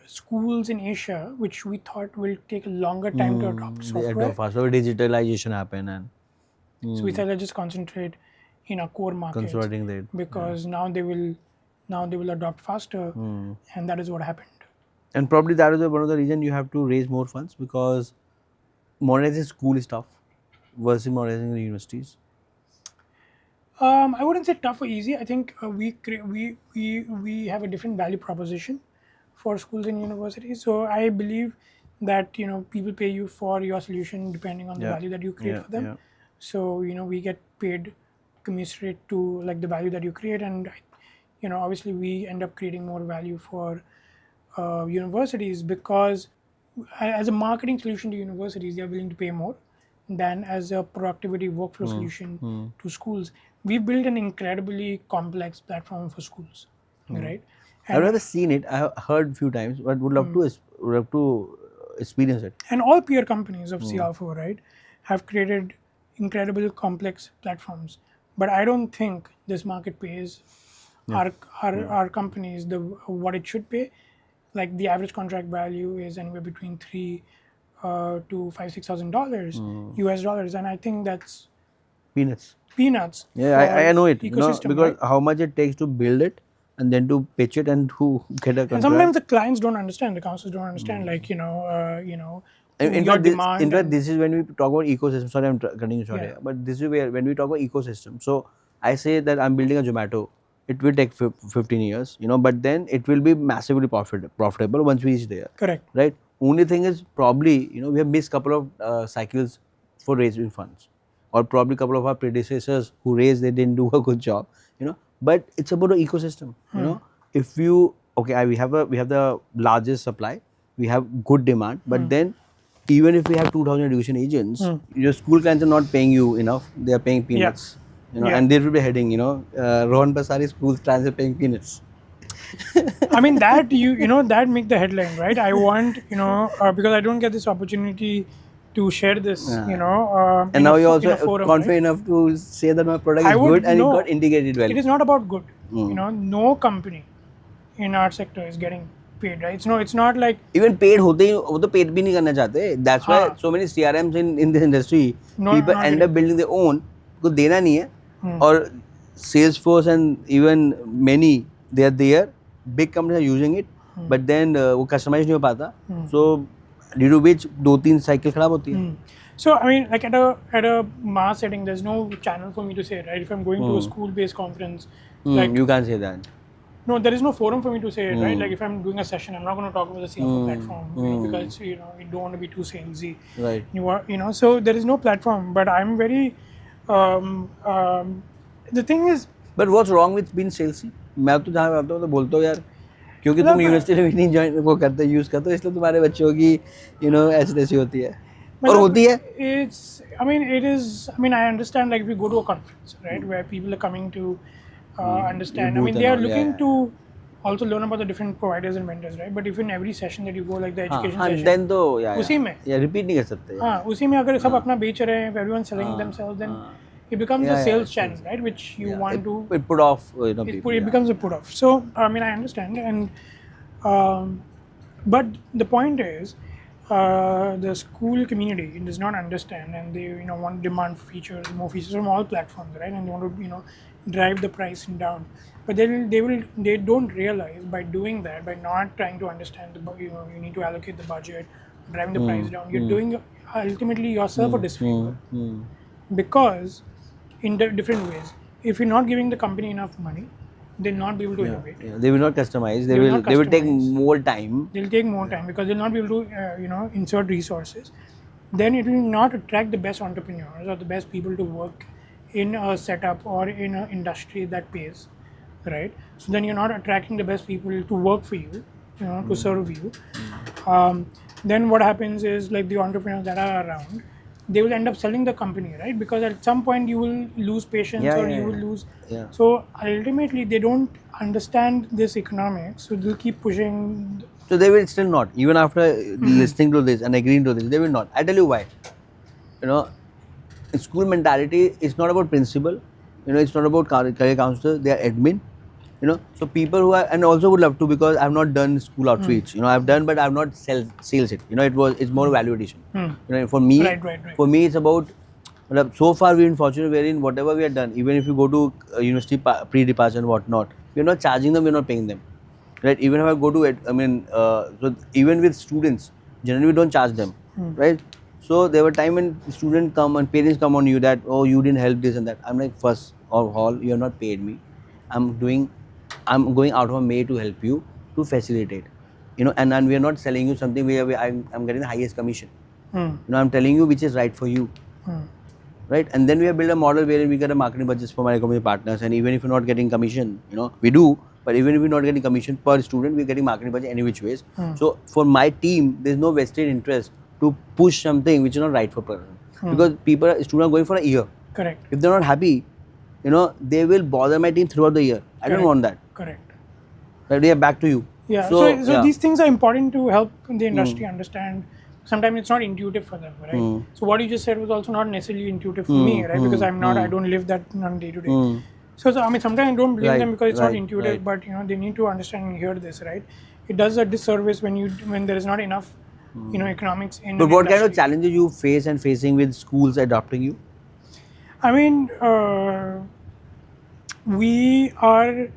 schools in Asia, which we thought will take a longer time to adopt The software. faster digitalization happen and So we said let's just concentrate in our core markets consolidating that. because now they will adopt faster, and that is what happened. And probably that is one of the reason you have to raise more funds, because monetizing school is tough versus monetizing the universities. I wouldn't say tough or easy. I think we have a different value proposition for schools and universities. So I believe that people pay you for your solution depending on the Yeah. value that you create Yeah, for them. yeah. So we get paid commensurate to like the value that you create, and obviously we end up creating more value for universities because as a marketing solution to universities, they are willing to pay more than as a productivity workflow solution to schools. We built an incredibly complex platform for schools, right? I've never seen it. I have heard few times, but would love to experience it. And all peer companies of Cialfo, right, have created incredible complex platforms. But I don't think this market pays our companies what it should pay. Like the average contract value is anywhere between to $5,000-$6,000 US dollars, and I think that's Peanuts. peanuts. Yeah, for I know it. Ecosystem, because right? how much it takes to build it and then to pitch it and to get a And contract. sometimes the clients don't understand, the councils don't understand, like In your fact, demand. this is when we talk about ecosystem. Sorry, I'm cutting you short Yeah. here. But this is where when we talk about ecosystem. So I say that I'm building a Zomato. It will take 15 years, but then it will be massively profitable once we reach there. Correct. Right. Only thing is probably we have missed couple of cycles for raising funds, or probably couple of our predecessors who raised, they didn't do a good job. But it's about the ecosystem. If you we have the largest supply, we have good demand, but then even if we have 2,000 education agents, your school clients are not paying you enough. They are paying peanuts. Yeah. And there will be heading. Rohan Pasari school clients are paying peanuts. I mean that that make the headline, right? I want because I don't get this opportunity to share this, Yeah. you know, And in now you're in a also forum, confident enough to say that my product I is would good and it know got integrated well. it is not about good. You know, no company in our sector is getting paid, right? It's not like Even paid होते ही वो तो paid भी नहीं करना चाहते. That's why हाँ, so many CRMs in this industry, people not end getting up building their own. को देना नहीं है. Hmm. और Salesforce and even many they are there. Big companies are using it, but then वो customize नहीं हो पाता. So due to which 2-3 cycle खराब होती है. So I mean, like at a mass setting, there's no channel for me to say, right? If I'm going to a school-based conference, like You can't say that. no, there is no forum for me to say it, right? Like if I'm doing a session, I'm not going to talk about the Cialfo platform, you know, because you know you don't want to be too salesy. Right. You know, so there is no platform. But I'm very. The thing is, But what's wrong with being salesy? मैं तो जहाँ आता हूँ तो बोलता हूँ यार क्योंकि तुम मतलब- यूनिवर्सिटी में नहीं ज्वाइन वो करते यूज़ करते हो इसलिए तुम्हारे बच्चों की ऐसी तैसी होती है और होती है. it's. I mean, it is. I mean, I understand. Like if you go to a conference, right, where people are coming to understand. I booth mean, and they are all, looking yeah. to also learn about the different providers and vendors, right? But if in every session that you go, like the education session, then तो उसी में repeat नहीं कर सकते. हाँ उसी में अगर सब अपना बेच रहे हैं, if everyone's selling themselves, then it becomes a sales channel, right? Which you want to it put off people. it becomes a put off. So I mean, I understand, and but the point is, the school community does not understand, and they want to demand features, more features from all platforms, right? And they want to drive the price down. But they don't realize by doing that, by not trying to understand you need to allocate the budget, driving the price down. You're doing ultimately yourself a disfavor because in different ways. If you're not giving the company enough money, they'll not be able to innovate. Yeah, they will not customize. They will will not they will take customize. more time. They'll take more time because they'll not be able to insert resources. Then it will not attract the best entrepreneurs or the best people to work in a setup or in an industry that pays, right? So then you're not attracting the best people to work for you, to serve you. Then what happens is, like, the entrepreneurs that are around, they will end up selling the company, right? Because at some point you will lose patience you will lose. Yeah. So ultimately they don't understand this economics, so they'll keep pushing. So they will still not, even after listening to this and agreeing to this, they will not. I tell you why. School mentality is not about principal. It's not about career counselors. They are admin. So people who are, and also would love to, because I've not done school outreach. I've done, but I've not sales it. It's more value addition. For me, Right. for me, it's about. So far, we've been fortunate wherein whatever we have done, even if you go to university pre-departure and whatnot, we're not charging them, we're not paying them. Right? Even if I go to it, so even with students, generally we don't charge them. Right? So there were time when students come and parents come on you that, oh, you didn't help this and that. I'm like, first of all, you have not paid me. I'm going out of my way to help you, to facilitate. And we are not selling you something where I'm getting the highest commission. I'm telling you which is right for you. Right? And then we have built a model where we get a marketing budget for my company partners, and even if you're not getting commission, we do, but even if we're not getting commission per student, we're getting marketing budget any which ways. So for my team, there's no vested interest to push something which is not right for person. Because students are going for a year. Correct. If they're not happy, they will bother my team throughout the year. I don't want that. Correct. Right? Yeah, back to you. Yeah. So these things are important to help the industry understand. Sometimes it's not intuitive for them, right? So what you just said was also not necessarily intuitive for me, right? Because I don't live that on day to day. So I mean, sometimes I don't blame them because it's not intuitive, but they need to understand and hear this, right? It does a disservice when there is not enough, economics in. But what kind of challenges you face and facing with schools adopting you? I mean, we are.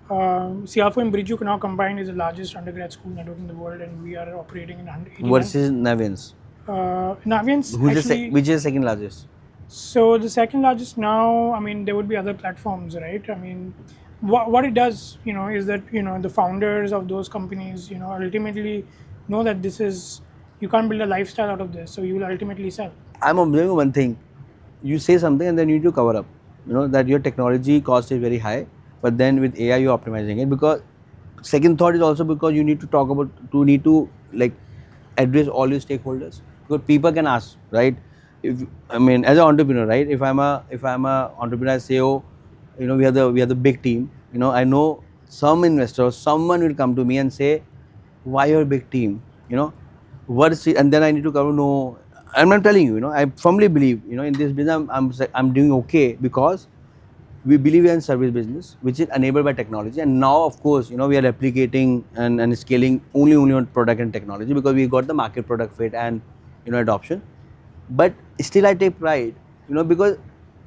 Cialfo and Bridge now combined is the largest undergrad school network in the world, and we are operating in 180. Versus Navians. Navians actually. Which is the second largest? So the second largest now, I mean, there would be other platforms, right? I mean, what it does, is that the founders of those companies, ultimately know that this is, you can't build a lifestyle out of this, so you will ultimately sell. I'm observing one thing. You say something and then you need to cover up. That your technology cost is very high. But then with AI, you're optimizing it, because second thought is also because you need to address all your stakeholders, because people can ask, right? As an entrepreneur, right? If I'm a entrepreneur, CEO, we are the big team. I know some investor, someone will come to me and say, why your big team? What's it? And then I need to cover, no, I'm telling you, I firmly believe, in this business, I'm doing okay because we believe in service business, which is enabled by technology. And now, of course, we are replicating and scaling only on product and technology because we got the market product fit and, adoption. But still, I take pride, because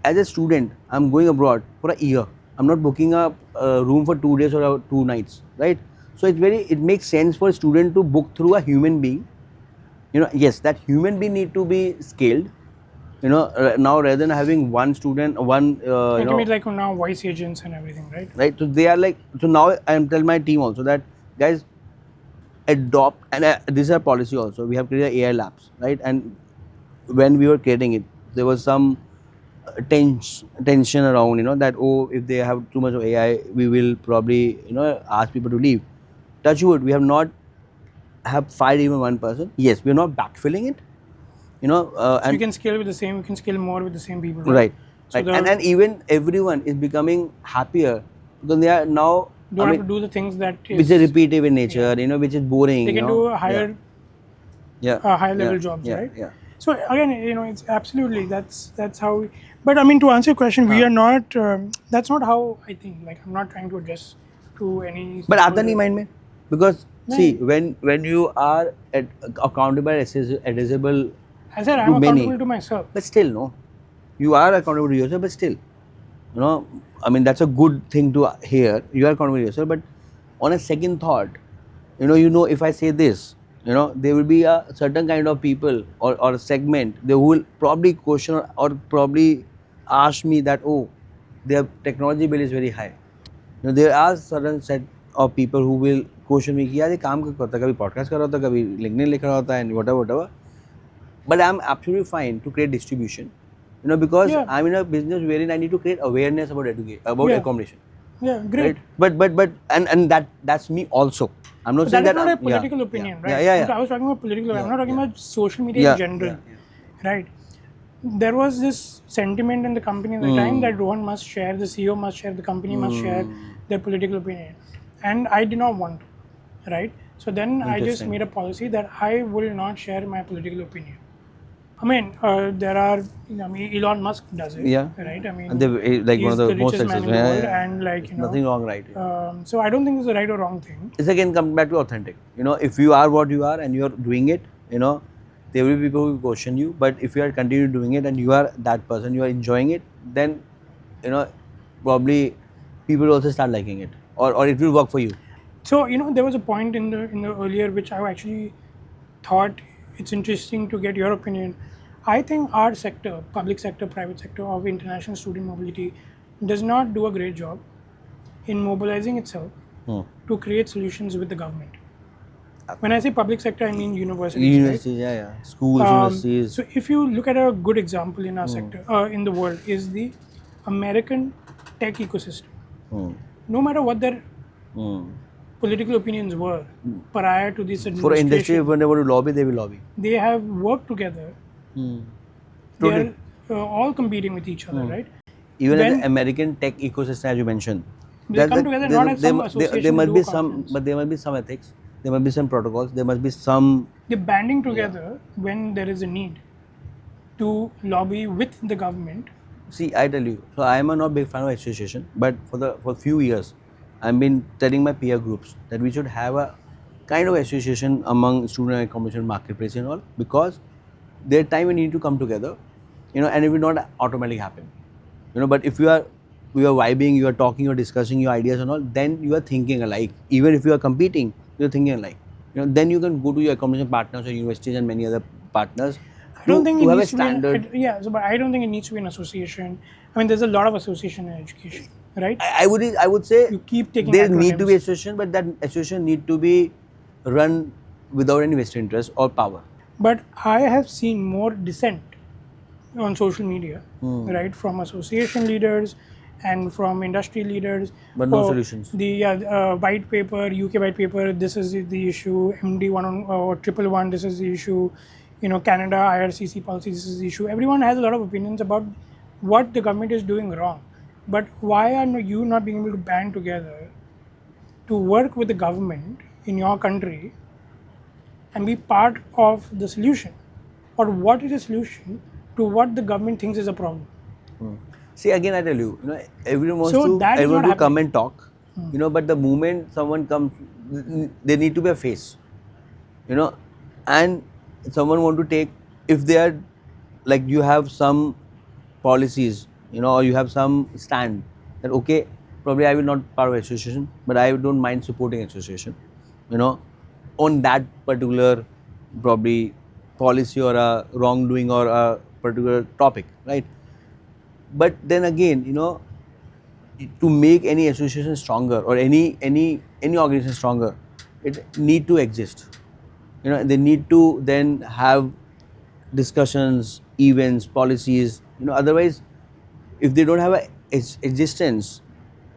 as a student, I'm going abroad for a year. I'm not booking a room for 2 days or 2 nights, right? So it makes sense for a student to book through a human being. Yes, that human being need to be scaled. Now rather than having one student, Ultimately, like now voice agents and everything, right? right? So they are like, so now I'm telling my team also that guys adopt, and this is our policy also. We have created AI labs, right? And when we were creating it, there was some tension around, that, oh, if they have too much of AI, we will probably, ask people to leave. Touch wood, we have not have fired even one person. Yes, we're not backfilling it, So you and can scale with the same. You can scale more with the same people, right? right, So right, and even everyone is becoming happier because they are now. don't have to do the things that Which is repetitive in nature, which is boring. they can do a higher Yeah, higher yeah, level jobs, yeah, right? yeah. So again, it's absolutely that's how. But I mean, to answer your question, we are not. That's not how I think. Like, I'm not trying to address to any. But आता नहीं mind में, because see, नहीं. when you are accountable, accessible I said to I'm many, accountable to myself. but still no, you are accountable to yourself, but still, I mean that's a good thing to hear. You are accountable to yourself, but on a second thought, if I say this, there will be a certain kind of people or a segment they will probably question or probably ask me that, oh, their technology bill is very high. There are certain set of people who will question me कि यार ये काम क्या करता है, कभी podcast कर रहा होता है, कभी लिखने लिख रहा होता है, and whatever. But I'm absolutely fine to create distribution, because Yeah. I'm in a business wherein I need to create awareness about about Yeah. accommodation. Yeah, great. Right? But and that's me also. I'm not But saying that is that not a I'm- political yeah, opinion, yeah, right? yeah, yeah. I was talking about political. I'm Yeah, not talking yeah. about social media Yeah, in general, yeah, right? There was this sentiment in the company at the time that Rohan must share, the CEO must share, the company must share their political opinion, and I did not want to, right? So then I just Interesting. made a policy that I will not share my political opinion. I mean, there are, Elon Musk does it, Yeah. right? I mean, And they like one he's of the the most richest man in successful. the Yeah, world, yeah, yeah. and like, There's nothing wrong, right? So I don't think it's a right or wrong thing. It's again come back to authentic. If you are what you are and you are doing it, there will be people who will question you. But if you are continue doing it and you are that person, you are enjoying it, then probably people will also start liking it, or it will work for you. So there was a point in the earlier which I actually thought it's interesting to get your opinion. I think our sector, public sector, private sector of international student mobility, does not do a great job in mobilizing itself to create solutions with the government. When I say public sector, I mean universities, right? Universities, yeah. Schools, universities. So if you look at a good example in our sector, in the world, is the American tech ecosystem. No matter what their political opinions were prior to this For administration, industry, when they want to lobby, they will lobby. they have worked together. They are all competing with each other, right? Even as When the American tech ecosystem, as you mentioned, they come together not as some association there to must do be a some, conference. but there must be some ethics, there must be some protocols, there must be some. They're banding together when there is a need to lobby with the government. See, I tell you, so I am a not big fan of association, but for few years, I've been telling my peer groups that we should have a kind of association among student accommodation marketplace and all, because there time we need to come together, and it will not automatically happen, But if we are vibing, you are talking, you are discussing your ideas and all, then you are thinking alike. Even if you are competing, you are thinking alike. Then you can go to your accommodation partners or universities and many other partners I don't think it to have a needs to be standard. but I don't think it needs to be an association. I mean, there's a lot of association in education, right? I would say You keep taking there need to be acronyms. association, but that association need to be run without any vested interest or power. But I have seen more dissent on social media, right, from association leaders and from industry leaders. But no Oh, solutions. The white paper, UK white paper, this is the issue. MD or 111, this is the issue. Canada IRCC policy, this is the issue. Everyone has a lot of opinions about what the government is doing wrong. But why are you not being able to band together to work with the government in your country and be part of the solution? or what is the solution to what the government thinks is a problem. See, again, I tell you, everyone wants So that is not to come happening. and talk, but the moment someone comes, there need to be a face, and someone want to take, if they are, like, you have some policies, or you have some stand that, okay, probably I will not part of association, but I don't mind supporting association, on that particular probably policy or a wrongdoing or a particular topic, right? But then again, to make any association stronger or any organization stronger, it need to exist. They need to then have discussions, events, policies. Otherwise, if they don't have a existence,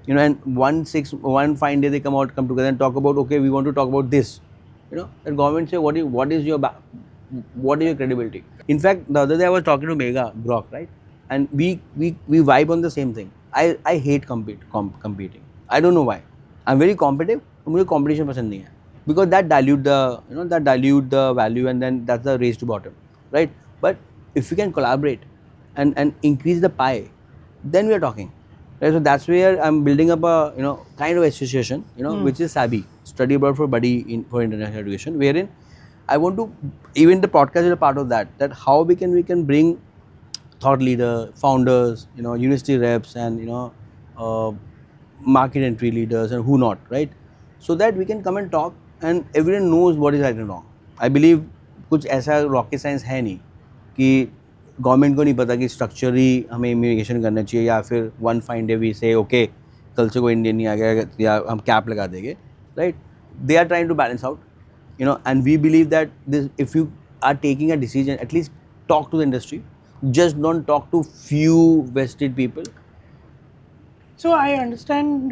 and one fine day they come together and talk about, okay, we want to talk about this. The government say, what is your credibility? In fact, the other day I was talking to Mega Brock, right? And we vibe on the same thing. I hate competing. I don't know why. I'm very competitive, but मुझे competition पसंद नहीं है. Because that dilute the value, and then that's the race to bottom, right? But if we can collaborate and increase the pie, then we are talking. Right? So that's where I'm building up a kind of association, which is SABI, Study Abroad for Buddy for International Education, wherein I want to, even the podcast is a part of that how we can bring thought leader, founders, university reps, and uh, market entry leaders, and who not, right? So that we can come and talk, and everyone knows what is right and wrong. I believe कुछ ऐसा rocket science है नहीं कि government को नहीं पता कि structure ही हमें इमिग्रेशन करना चाहिए, या फिर वन फाइन डे वी से ओके कल से कोई इंडियन नहीं आ गया या हम कैप लगा देंगे, right? They are trying to balance out, and we believe that this, if you are taking a decision, at least talk to the industry, just don't talk to few vested people. So I understand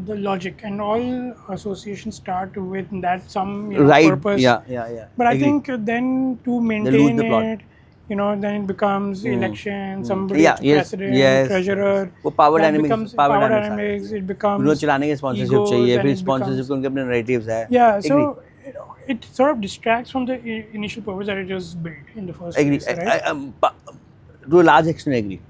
the logic, and all associations start with that some Right. purpose. Yeah. But I Agree. think then to lose maintain the plot. it, then it becomes election. Somebody Yeah, is yes, president, yes, treasurer. yes. वो power that dynamics, becomes power power dynamics dynamics. It उनको becomes चलाने के sponsorship egos, चाहिए, and फिर it sponsorship becomes- के उनके अपने narratives है. Yeah, Agree. so it sort of distracts from the initial purpose that it was built in the first Agree. place, right? To a large extent, agree.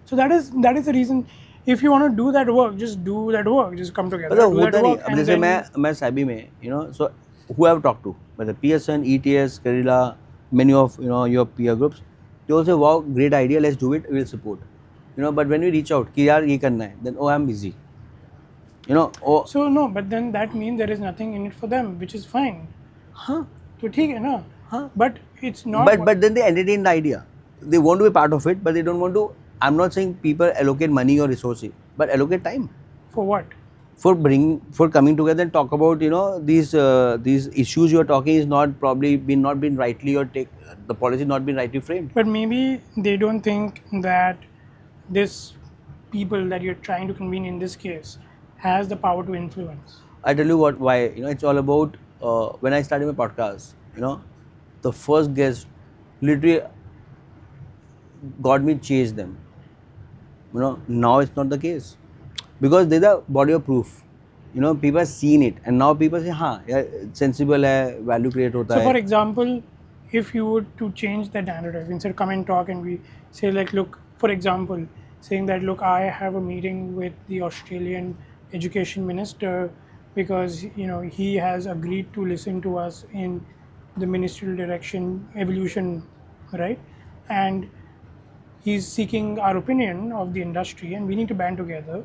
So that is the reason. If you want to do that work, just do that work. Just come together, मतलब do that होता नहीं. work, अब and जैसे then मैं सैबी में, so who I have talked to, whether PSN, ETS, Kerala, many of your peer groups, they all say, wow, great idea, let's do it, we'll support. But when we reach out कि यार ये करना है, then I'm busy. Oh, So no, but then that means there is nothing in it for them, which is fine. हाँ. तो ठीक है ना? But it's not. But then they entertain the idea. They want to be part of it, but they don't want to. I'm not saying people allocate money or resources, but allocate time For what? for coming together and talk about these issues you are talking is not probably not been rightly, or the policy not been rightly framed. But maybe they don't think that this people that you're trying to convene in this case has the power to influence. I tell you why. It's all about when I started my podcast. The first guest literally got me chase them. Now it's not the case, because they're the body of proof. People have seen it, and now people say, हाँ, यार sensible है, value create होता So है. for example, if you were to change the narrative, instead come and talk and we say like, look, for example, saying that, look, I have a meeting with the Australian education minister because he has agreed to listen to us in the ministerial direction evolution, right? And he's seeking our opinion of the industry, and we need to band together.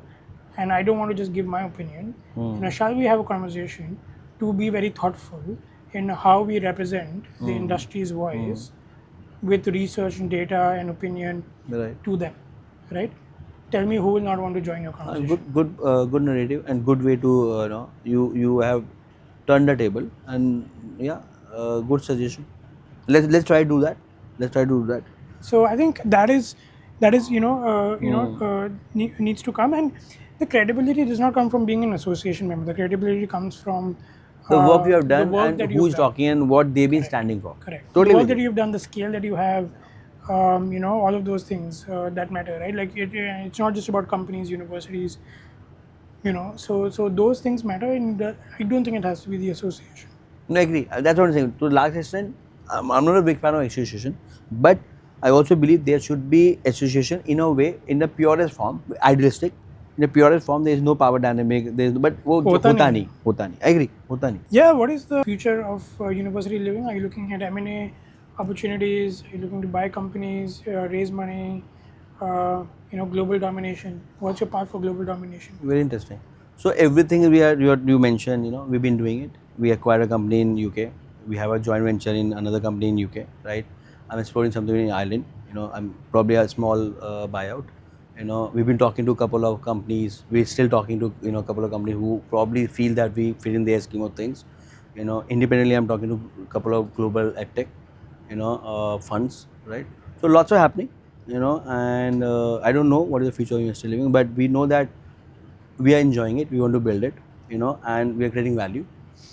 And I don't want to just give my opinion. Shall we have a conversation to be very thoughtful in how we represent the industry's voice with research and data and opinion Right. to them, right? Tell me who will not want to join your conversation. Good narrative, and good way to you have turned the table, and good suggestion. Let's try to do that. So I think that is needs to come, and the credibility does not come from being an association member. The credibility comes from The work you have the done, work and that who you've is done. talking, and what they've been standing for. Correct. Totally The work with that you. you've done, the scale that you have, all of those things that matter, right? Like it's not just about companies, universities, So those things matter, and I don't think it has to be the association. No, I agree. That's what I'm saying. To a large extent, I'm not a big fan of association, but I also believe there should be association in a way, in the purest form, idealistic. In the purest form, there is no power dynamic. There is, but वो होता होता नहीं है. नहीं, होता नहीं. I agree, होता नहीं. Yeah, what is the future of university living? Are you looking at M&A opportunities? Are you looking to buy companies, raise money, global domination? What's your path for global domination? Very interesting. So everything you mentioned, we've been doing it. We acquired a company in UK. We have a joint venture in another company in UK, right? I'm exploring something in Ireland. I'm probably a small buyout. We've been talking to a couple of companies. We're still talking to a couple of companies who probably feel that we fit in their scheme of things. Independently, I'm talking to a couple of global edtech, funds, right? So lots are happening, and I don't know what is the future of university living, but we know that we are enjoying it, we want to build it, and we are creating value,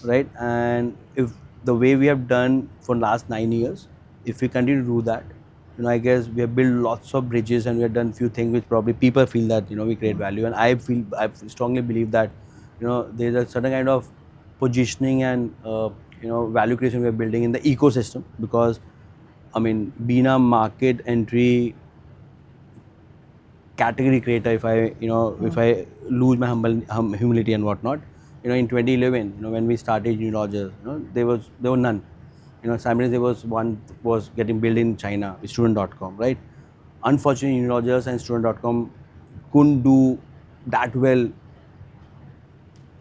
right? And if the way we have done for last 9 years, if we continue to do that, I guess we have built lots of bridges and we have done few things which probably people feel that we create value. And I strongly believe that there's a certain kind of positioning and value creation we are building in the ecosystem, because I mean, being a market entry category creator, if I lose my humility and whatnot, in 2011, when we started Neurologists, there were none. Simultaneously there was one was getting built in China, student.com, right? Unfortunately, Neurologists and student.com couldn't do that well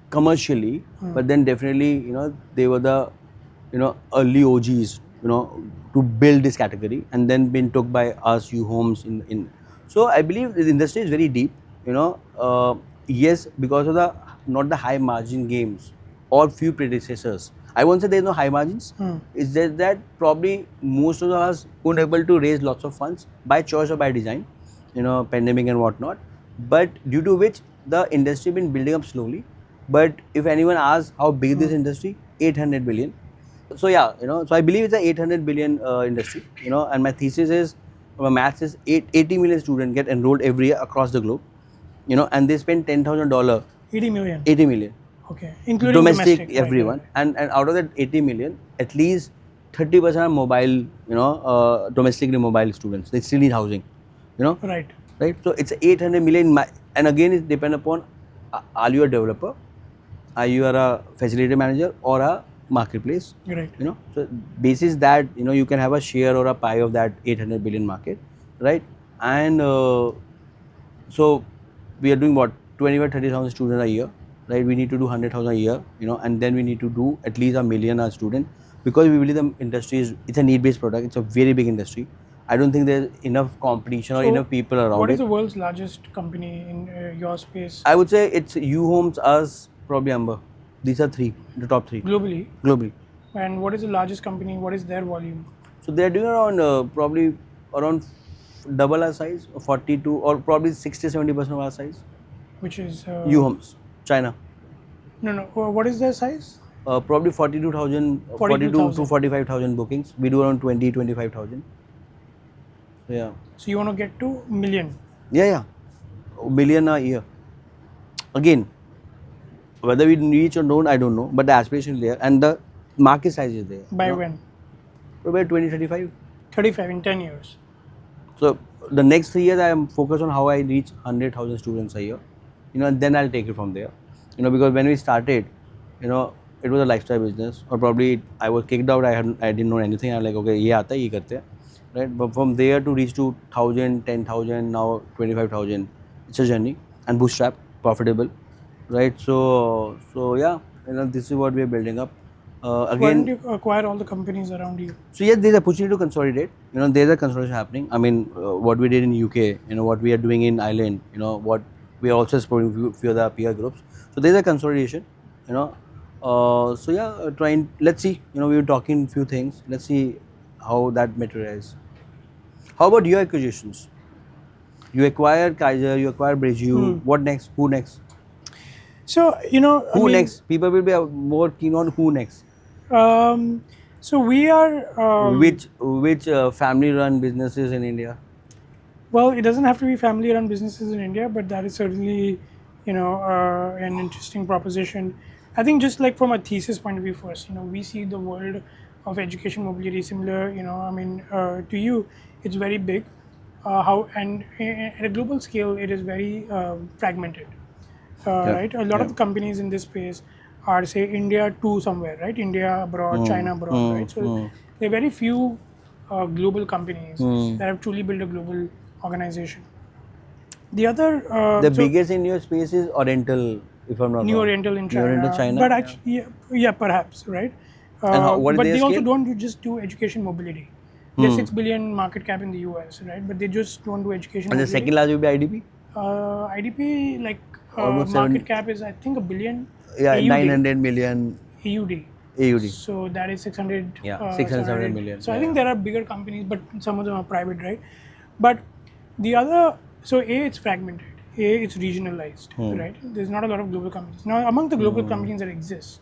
commercially, but then definitely they were the early OGs to build this category, and then been took by us, you homes in. So I believe the industry is very deep. Yes, because of the not the high margin games or few predecessors. I won't say there's no high margins. It's just that probably most of us weren't able to raise lots of funds by choice or by design, pandemic and whatnot. But due to which the industry been building up slowly. But if anyone asks how big this industry, 800 billion. So yeah, so I believe it's an 800 billion industry, and my thesis is, my maths is 80 million students get enrolled every year across the globe, and they spend $10,000. 80 million. 80 million. Okay, including domestic, right, everyone, right. And out of that 80 million, at least 30% are mobile, domestically mobile students. They still need housing, Right. right? So it's 800 million, and again it depends upon, are you a developer, are you a facility manager or a marketplace, Right. So basis that you can have a share or a pie of that 800 billion market, right? And so we are doing what, 25-30,000 students a year, right? We need to do 100,000 a year, and then we need to do at least 1 million a student, because we believe the industry it's a need-based product. It's a very big industry. I don't think there's enough competition or enough people around What is it. the world's largest company in your space? I would say it's you, homes, us, probably Amber. These are the top three Globally. globally. And what is the largest company? What is their volume? So they're doing around probably around double our size, or 42, or probably 60-70% of our size. Which is You homes, China. no. What is their size? Probably 42,000, 42 to 42,000. 45,000 bookings. We do around 20-25,000. So yeah. So you want to get to million? Yeah. A million a year. Again, whether we reach or don't, I don't know. But the aspiration is there, and the market size is there. By when? Probably 2035. 35 in 10 years. So the next 3 years, I am focused on how I reach 100,000 students a year, and then I'll take it from there. Because when we started, it was a lifestyle business, or probably I was kicked out. I didn't know anything. I'm like, okay, ये आता है, ये करते हैं, right? But from there to reach to 1,000, 10,000, now 25,000, it's a journey, and bootstrap, profitable, right? So yeah, this is what we are building up. Why Again, don't you acquire all the companies around you? so yes, there's a opportunity to consolidate. There's a consolidation happening. I mean, what we did in UK, what we are doing in Ireland, what we are also exploring few other peer groups. So there's a consolidation. So yeah, let's see. We were talking few things. Let's see how that materializes. How about your acquisitions? You acquire Kaiser, you acquire Bridgeview. What next? Who next? So Who next? People will be more keen on who next. So we are. Which family-run businesses in India? Well, it doesn't have to be family-run businesses in India, but that is certainly, an interesting proposition. I think just like from a thesis point of view first, we see the world of education mobility, similar, I mean, to you, it's very big. At a global scale, it is very fragmented. Yeah. Right? A lot of the companies in this space are, say, India to somewhere, right? India abroad, China abroad, right? So there are very few global companies that have truly built a global organization. The other, The biggest in your space is Oriental, if I'm not New wrong. Oriental in New Oriental China, China. but actually, yeah, perhaps, right? And what is But their they also scale? don't just do education mobility. They're 6 billion market cap in the US, right? But they just don't do education And the mobility. second large will be IDP. IDP, like Almost market 7. cap is, I think, a billion Yeah, AUD. 900 million AUD. AUD. So that is 600, Yeah, 600, 700 700. million. So I Yeah, think yeah. there are bigger companies, but some of them are private, right? But the other, so A, it's fragmented. A, it's regionalized, right? There's not a lot of global companies. Now, among the global companies that exist,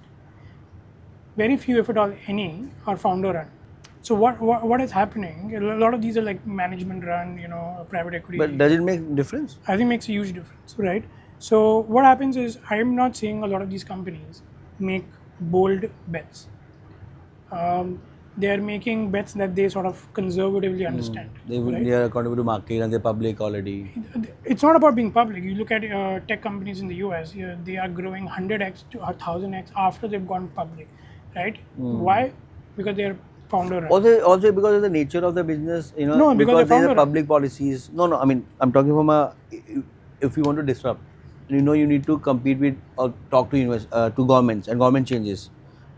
very few, if at all any, are founder run. So what is happening? A lot of these are like management run, private equity. But does it make difference? I think makes a huge difference, right? So what happens is I'm not seeing a lot of these companies make bold bets. They are making bets that they sort of conservatively understand, right? They are accountable to market and they're public already. It's not about being public. You look at tech companies in the US, they are growing 100x to 1000x after they've gone public, right? Why? Because they're founder run. Also because of the nature of the business, No, because because they're there's a founder-run. public policies. No, I mean, I'm talking from if you want to disrupt, you need to compete with or talk to to governments and government changes,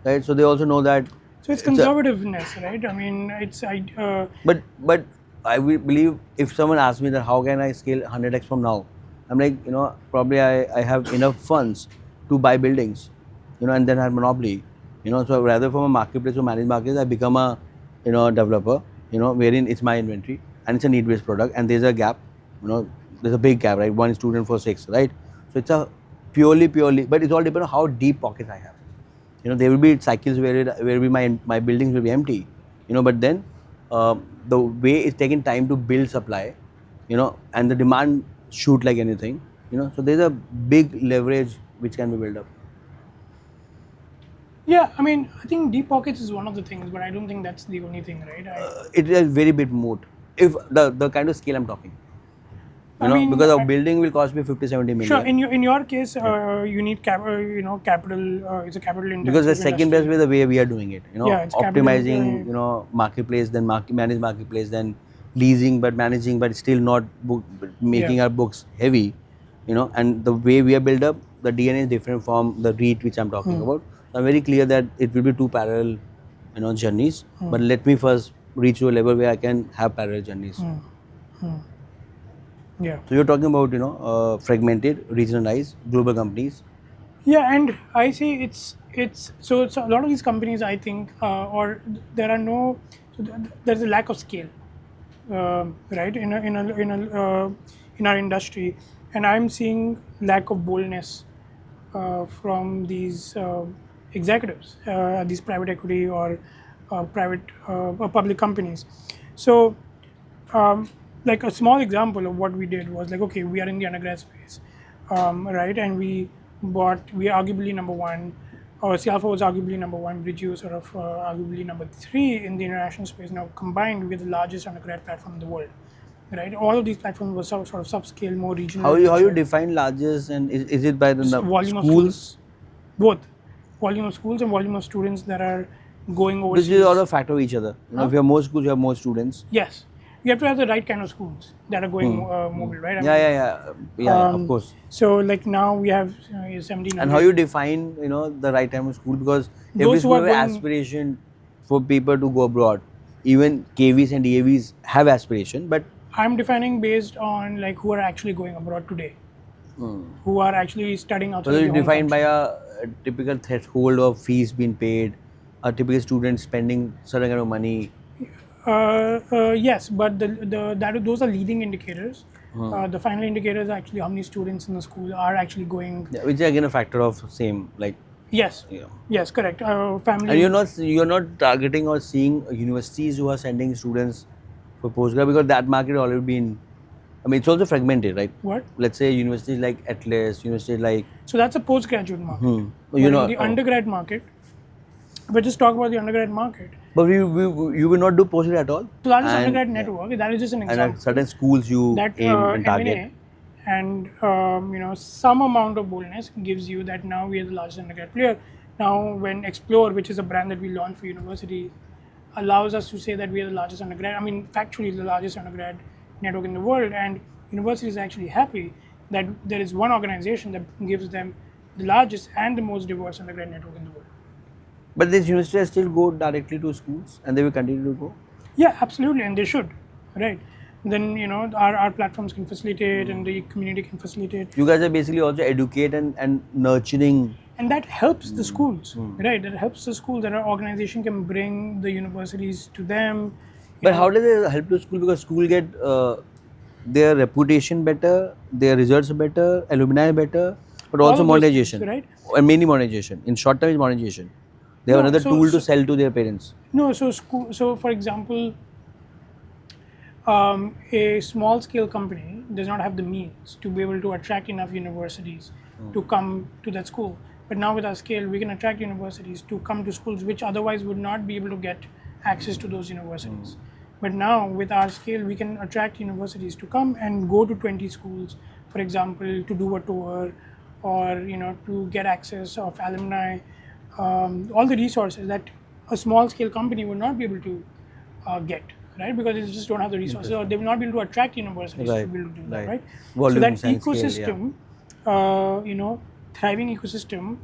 right? So they also know that. So it's It's a, conservativeness, right? I mean, but I will believe if someone asks me that how can I scale 100x from now, I'm like, probably I have enough funds to buy buildings, and then have monopoly, so rather from a marketplace to manage markets, I become a, developer, wherein it's my inventory and it's a need-based product and there's a gap, there's a big gap, right? One student for 6, right? So it's a purely, but it's all depends on how deep pockets I have. There will be cycles where my buildings will be empty, but then the way it's taking time to build supply, and the demand shoot like anything, so there's a big leverage which can be built up. yeah, I mean, I think deep pockets is one of the things, but I don't think that's the only thing, right? It is a very big moat if the kind of scale I'm talking, I mean, because a building will cost me 50-70 million. sure. In your case, you need capital. It's a capital intensive Because the second best industry. way the way we are doing it, Yeah, it's capital, optimizing, marketplace, then manage marketplace, then leasing, but managing, but still not making Yeah. our books heavy, and the way we are built up, the DNA is different from the REIT which I'm talking about. So I'm very clear that it will be two parallel, journeys. But let me first reach to a level where I can have parallel journeys. Yeah. So you're talking about, fragmented, regionalized, global companies. Yeah, and I see so a lot of these companies, I think, or there are no, there's a lack of scale, right, in our industry, and I'm seeing lack of boldness from these executives, these private equity or private or public companies. So like a small example of what we did was like, okay, we are in the undergrad space, right, and we are arguably number one, or Cialfo was arguably number one, Bridgio sort of arguably number 3 in the international space. Now combined, we're the largest undergrad platform in the world, right? All of these platforms were sort of subscale, more regional. How you define largest, and is it by the volume of schools? students, both volume of schools and volume of students that are going This overseas. is all a factor of each other. If you have more schools, you have more students. Yes, you have to have the right kind of schools that are going mobile, right? I mean, Yeah, of course. So like now we have 1700. And how you define, the right time of school? Because every Those who school are have going- aspiration for people to go abroad. Even KVs and DAVs have aspiration, but I'm defining based on like who are actually going abroad today, who are actually studying outside. so of you their home defined by country. a typical threshold of fees being paid, a typical student spending certain kind of money. Yes, but those are leading indicators. The final indicators are actually how many students in the school are actually going. Yeah, which is again a factor of same, like, Yes. yeah. Yes, correct. Family. And you're not targeting or seeing universities who are sending students for postgrad, because that market has already been, I mean, it's also fragmented, right? What? Let's say universities like Atlas, universities like So that's a postgraduate market. Hmm. But in the undergrad market, But just talk about the undergrad market. But you will not do postgrad at all? The largest And- undergrad network, that is just an And example. at certain schools you That aim and target. M&A and some amount of boldness gives you that now we are the largest undergrad player. Now when Explore, which is a brand that we launched for university, allows us to say that we are the largest undergrad, I mean factually the largest undergrad network in the world, and university is actually happy that there is one organization that gives them the largest and the most diverse undergrad network in the world. But these universities still go directly to schools and they will continue to go? Yeah, absolutely, and they should, right? Then our platforms can facilitate and the community can facilitate. You guys are basically also educate and nurturing. And that helps the schools, right? That helps the schools. That our organization can bring the universities to them. But how does it help the school? Because school get their reputation better, their results better, alumni better, but All also of those monetization, things, right? And mainly monetization. In short term, is monetization. They have No, another so- tool to so- sell to their parents. No, so school. So for example, a small scale company does not have the means to be able to attract enough universities to come to that school. But now with our scale, we can attract universities to come to schools which otherwise would not be able to get access to those universities. But now with our scale, we can attract universities to come and go to 20 schools, for example, to do a tour or to get access of alumni, all the resources that a small scale company would not be able to get, right? Because they just don't have the resources, or they will not be able to attract universities to be able to do that, right? So that Volumes and scale, ecosystem, thriving ecosystem.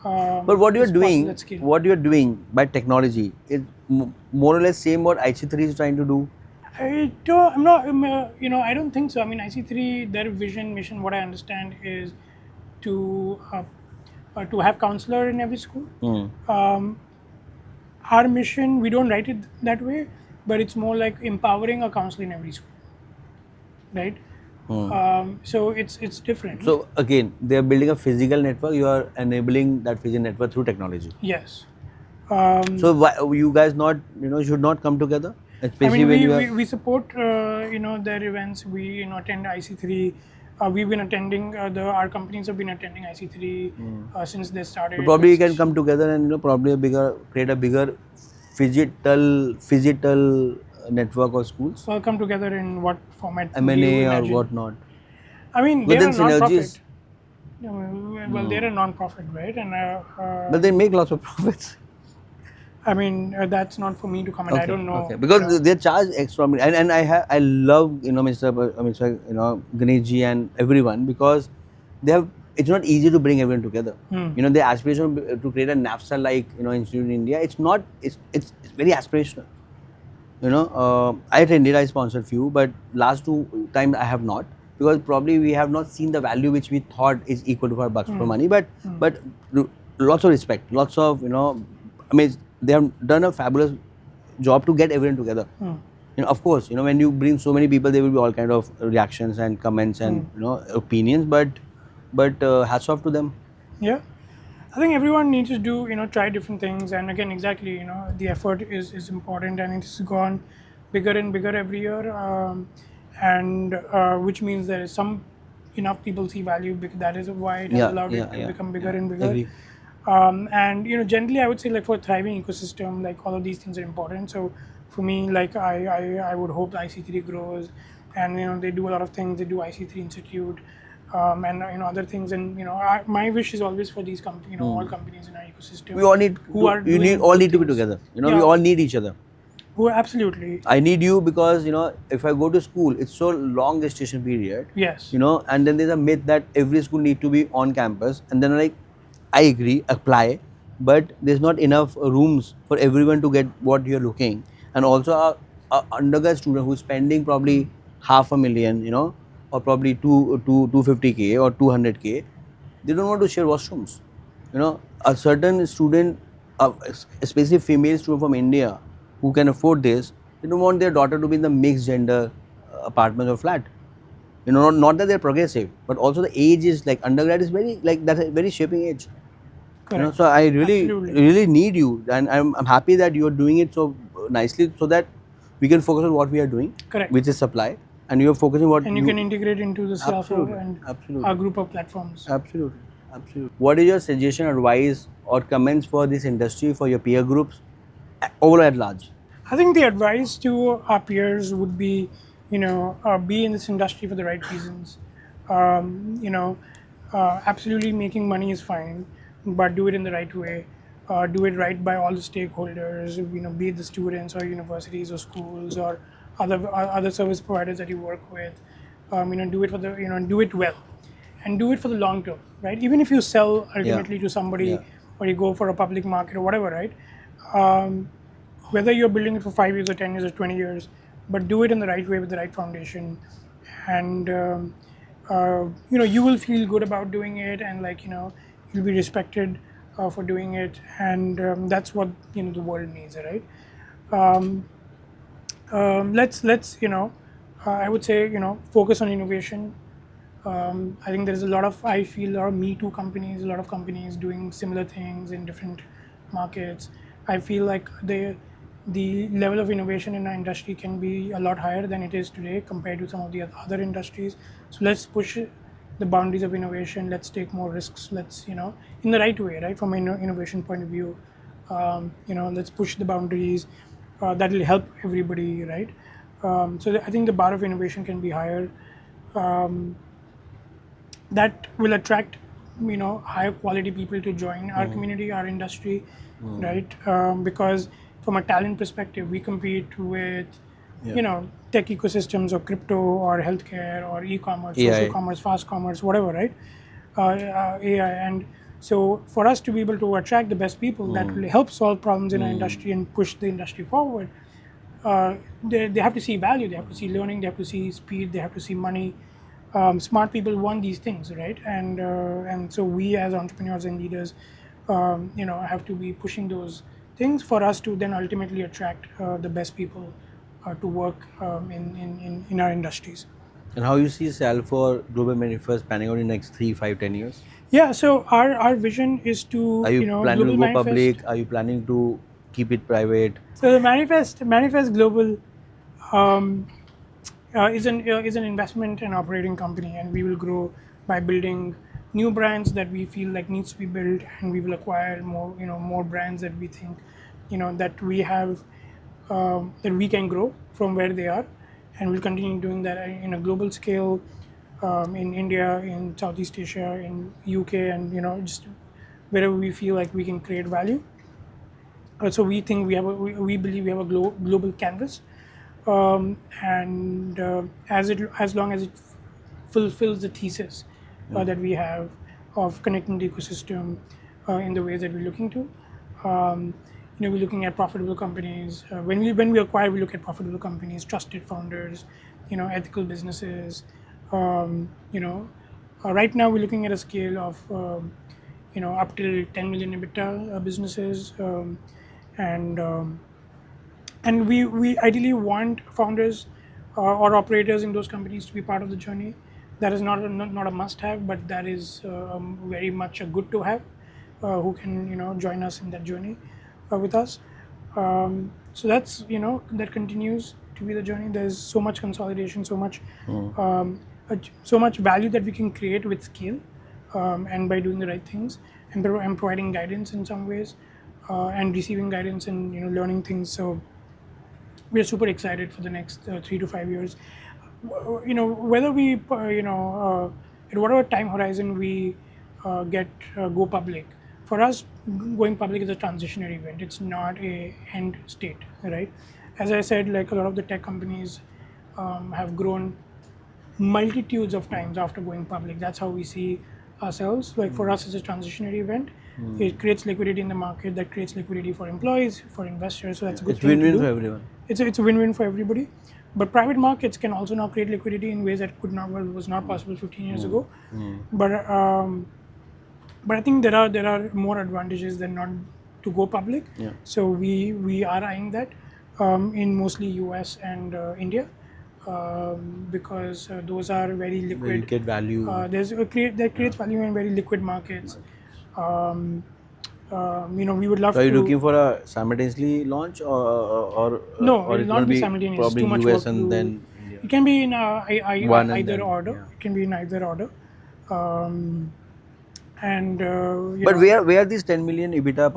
But what is possible at scale. you're doing by technology is more or less same what IC3 is trying to do. I don't think so. I mean, IC3, their vision, mission, what I understand is to have counselor in every school. Our mission, we don't write it that way, but it's more like empowering a counselor in every school, right? So it's different. So again, they are building a physical network. You are enabling that physical network through technology. Yes. So why you guys not should not come together, I especially mean, when you are. we support their events. We attend IC3. We've been attending our companies have been attending IC3 since they started. So probably you can come together and probably create a bigger physical network of schools. Well, come together in what format? do you M&A or imagine? whatnot. I mean, But they're then a non-profit. synergies. Well, they're a non-profit, right? And But they make lots of profits. I mean, that's not for me to comment. I don't know. Okay. Because they charge extra, and I love Mr. Ganeshji and everyone, because they have. It's not easy to bring everyone together. The aspiration to create a NAFSA like institute in India. It's not. It's very aspirational. I attended. I sponsored few, but last 2 times I have not, because probably we have not seen the value which we thought is equal to our bucks for money. But lots of respect, lots of they have done a fabulous job to get everyone together. Of course, when you bring so many people, there will be all kind of reactions and comments and opinions. But hats off to them. Yeah, I think everyone needs to do try different things, and again, exactly the effort is important, and it's gone bigger and bigger every year, and which means there is some enough people see value. Because that is why it has allowed it to become bigger and bigger. Agree. And generally, I would say like for a thriving ecosystem, like all of these things are important. So for me, like I would hope the IC3 grows, and they do a lot of things. They do IC3 Institute, and other things. And my wish is always for these companies, all companies in our ecosystem. We all need. All need to be together. We all need each other. Oh, absolutely. I need you because if I go to school, it's so long gestation period. Yes. And then there's a myth that every school need to be on campus, and then I agree, apply, but there's not enough rooms for everyone to get what you're looking. And also a undergrad student who's spending probably $500,000, or probably 250K or 200K, they don't want to share washrooms. A certain student, especially female student from India who can afford this, they don't want their daughter to be in the mixed gender apartment or flat. Not that they're progressive, but also the age is like undergrad is very that's a very shaping age. Correct. So I really Absolutely. need you, and I'm happy that you're doing it so nicely, so that we can focus on what we are doing, Correct. which is supply, and you're focusing what And you can integrate into the Cialfo and Absolutely. our group of platforms. Absolutely. Absolutely. What is your suggestion, advice, or comments for this industry, for your peer groups, overall at large? I think the advice to our peers would be, be in this industry for the right reasons. Absolutely making money is fine, but do it in the right way. Do it right by all the stakeholders. Be it the students or universities or schools or other service providers that you work with. Do it for the do it well, and do it for the long term, right? Even if you sell Yeah. ultimately to Yeah. somebody or you go for a public market or whatever, right? Um, Whether you're building it for 5 years or 10 years or 20 years, but do it in the right way with the right foundation, and you will feel good about doing it, and you'll be respected for doing it, and that's what the world needs, right? Let's I would say focus on innovation. I think there's a lot of, I feel, a lot of Me Too companies, a lot of companies doing similar things in different markets. I feel like the level of innovation in our industry can be a lot higher than it is today compared to some of the other industries. So let's push the boundaries of innovation. Let's take more risks. Let's in the right way, right, from an innovation point of view. Let's push the boundaries. That will help everybody, right? I think the bar of innovation can be higher. Um, that will attract higher quality people to join our community, our industry, right? Because from a talent perspective, we compete with tech ecosystems or crypto or healthcare or e-commerce, social AI. commerce, fast commerce, whatever, right? AI. And so for us to be able to attract the best people that will help solve problems in our industry and push the industry forward, they have to see value, they have to see learning, they have to see speed, they have to see money. Smart people want these things, right? And so we as entrepreneurs and leaders, have to be pushing those things for us to then ultimately attract the best people to work in our industries. And how you see Cialfo Global Manifest panning out in next 3, 5, 10 years? Yeah, so our vision is Are to, you planning to global go manifest. public? Are you planning to keep it private? So the manifest global um, is an investment and operating company, and we will grow by building new brands that we feel like needs to be built, and we will acquire more brands that we think that we have, that we can grow from where they are, and we'll continue doing that in a global scale, in India, in Southeast Asia, in UK, and just wherever we feel like we can create value. So we think we believe we have a global canvas, and as long as it fulfills the thesis that we have of connecting the ecosystem in the ways that we're looking to. We're looking at profitable companies. When we acquire, we look at profitable companies, trusted founders, ethical businesses. Right now we're looking at a scale of up till 10 million EBITDA businesses, and we ideally want founders or operators in those companies to be part of the journey. That is not a must have, but that is very much a good to have, who can join us in that journey with us. So that continues to be the journey. There's so much consolidation, so much value that we can create with scale, and by doing the right things, and providing guidance in some ways, and receiving guidance and learning things. So we're super excited for the next 3 to 5 years. Whether we at whatever time horizon we get go public. For us, going public is a transitionary event. It's not a end state, right? As I said, like a lot of the tech companies have grown multitudes of times after going public. That's how we see ourselves. Like for us, it's a transitionary event. It creates liquidity in the market. That creates liquidity for employees, for investors. So that's a good It's thing to win-win for do. everyone. It's a win-win for everybody. But private markets can also now create liquidity in ways that was not possible 15 years ago. But I think there are more advantages than not to go public. Yeah. So we are eyeing that in mostly US and India, because those are very Where you liquid. get value. That creates value in very liquid markets. We would love So are you to. looking for a simultaneously launch, No, or it will it's going not to be be simultaneous. It's probably too much US work to and do. then India? It can be in One and either then, order. yeah. It can be in either order. Um, and But where are these 10 million EBITDA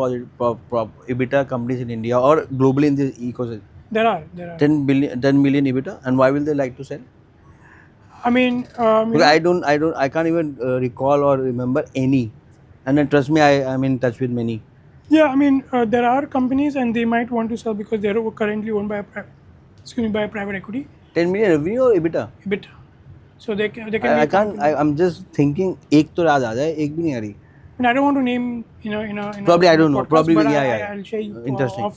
EBITDA companies in India or globally in this ecosystem? there are 10 million EBITDA, and why will they like to sell? I mean, Because I can't even recall or remember any. And then trust me, I'm in touch with many. yeah, I mean, there are companies and they might want to sell because they're currently owned by by a private equity, 10 million revenue or EBITDA? bit. So they can I make can't. company. I'm just thinking. एक तो याद आ जाए, एक भी नहीं आ रही. And I don't want to name Probably I in a don't know. podcast, Probably but yeah, yeah, I'll share you yeah. Interesting. of.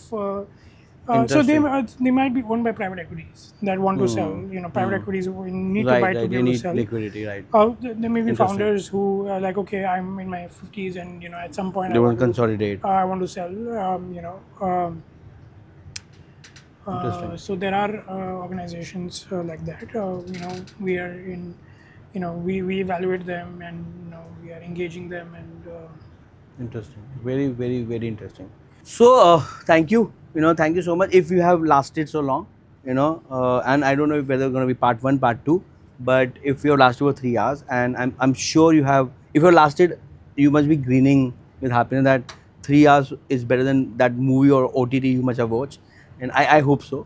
So Interesting. they might be owned by private equities that want to sell. Hmm. Private Hmm. equities who need to Right, buy to right. be They able to need sell. liquidity, right? There may be Interesting. founders who are like, okay, I'm in my 50s, and at some point They want to consolidate. I want to sell. Interesting. So there are organizations like that. We are in, we evaluate them, and we are engaging them, and Interesting. Very, very, very interesting. So, thank you. Thank you so much. If you have lasted so long, and I don't know if whether going to be part one, part two, but if you have lasted for 3 hours, and I'm sure you have, if you have lasted, you must be grinning with happiness that 3 hours is better than that movie or OTT you must have watched, and I hope so.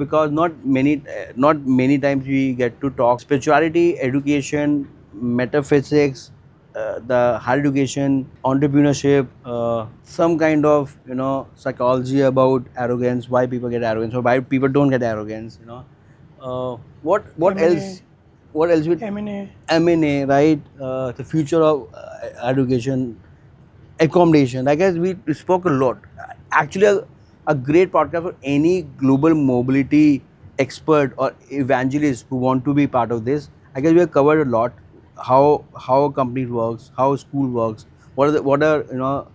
Because not many times we get to talk spirituality, education, metaphysics, the higher education, entrepreneurship, some kind of psychology about arrogance, why people get arrogance or why people don't get arrogance. What M&A, else? What else with M&A. M&A, right? The future of education, accommodation. I guess we spoke a lot. Actually, a great podcast for any global mobility expert or evangelist who want to be part of this. I guess we have covered a lot. How a company works, how a school works, what are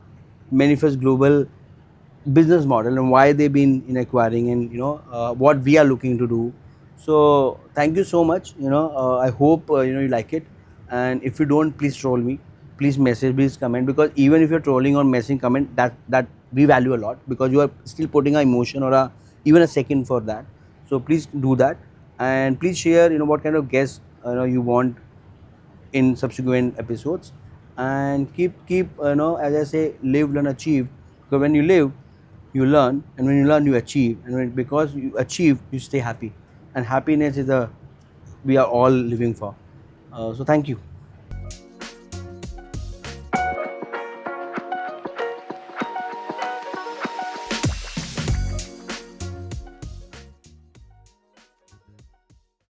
manifest global business model and why they've been in acquiring, and what we are looking to do. So thank you so much. I hope you like it, and if you don't, please troll me, please message, please comment, because even if you're trolling or messaging comment, that we value a lot, because you are still putting a emotion or even a second for that. So please do that, and please share what kind of guests you want in subsequent episodes, and keep as I say, live, learn, achieve, because when you live, you learn, and when you learn, you achieve, and because you achieve, you stay happy, and happiness is the we are all living for. So thank you.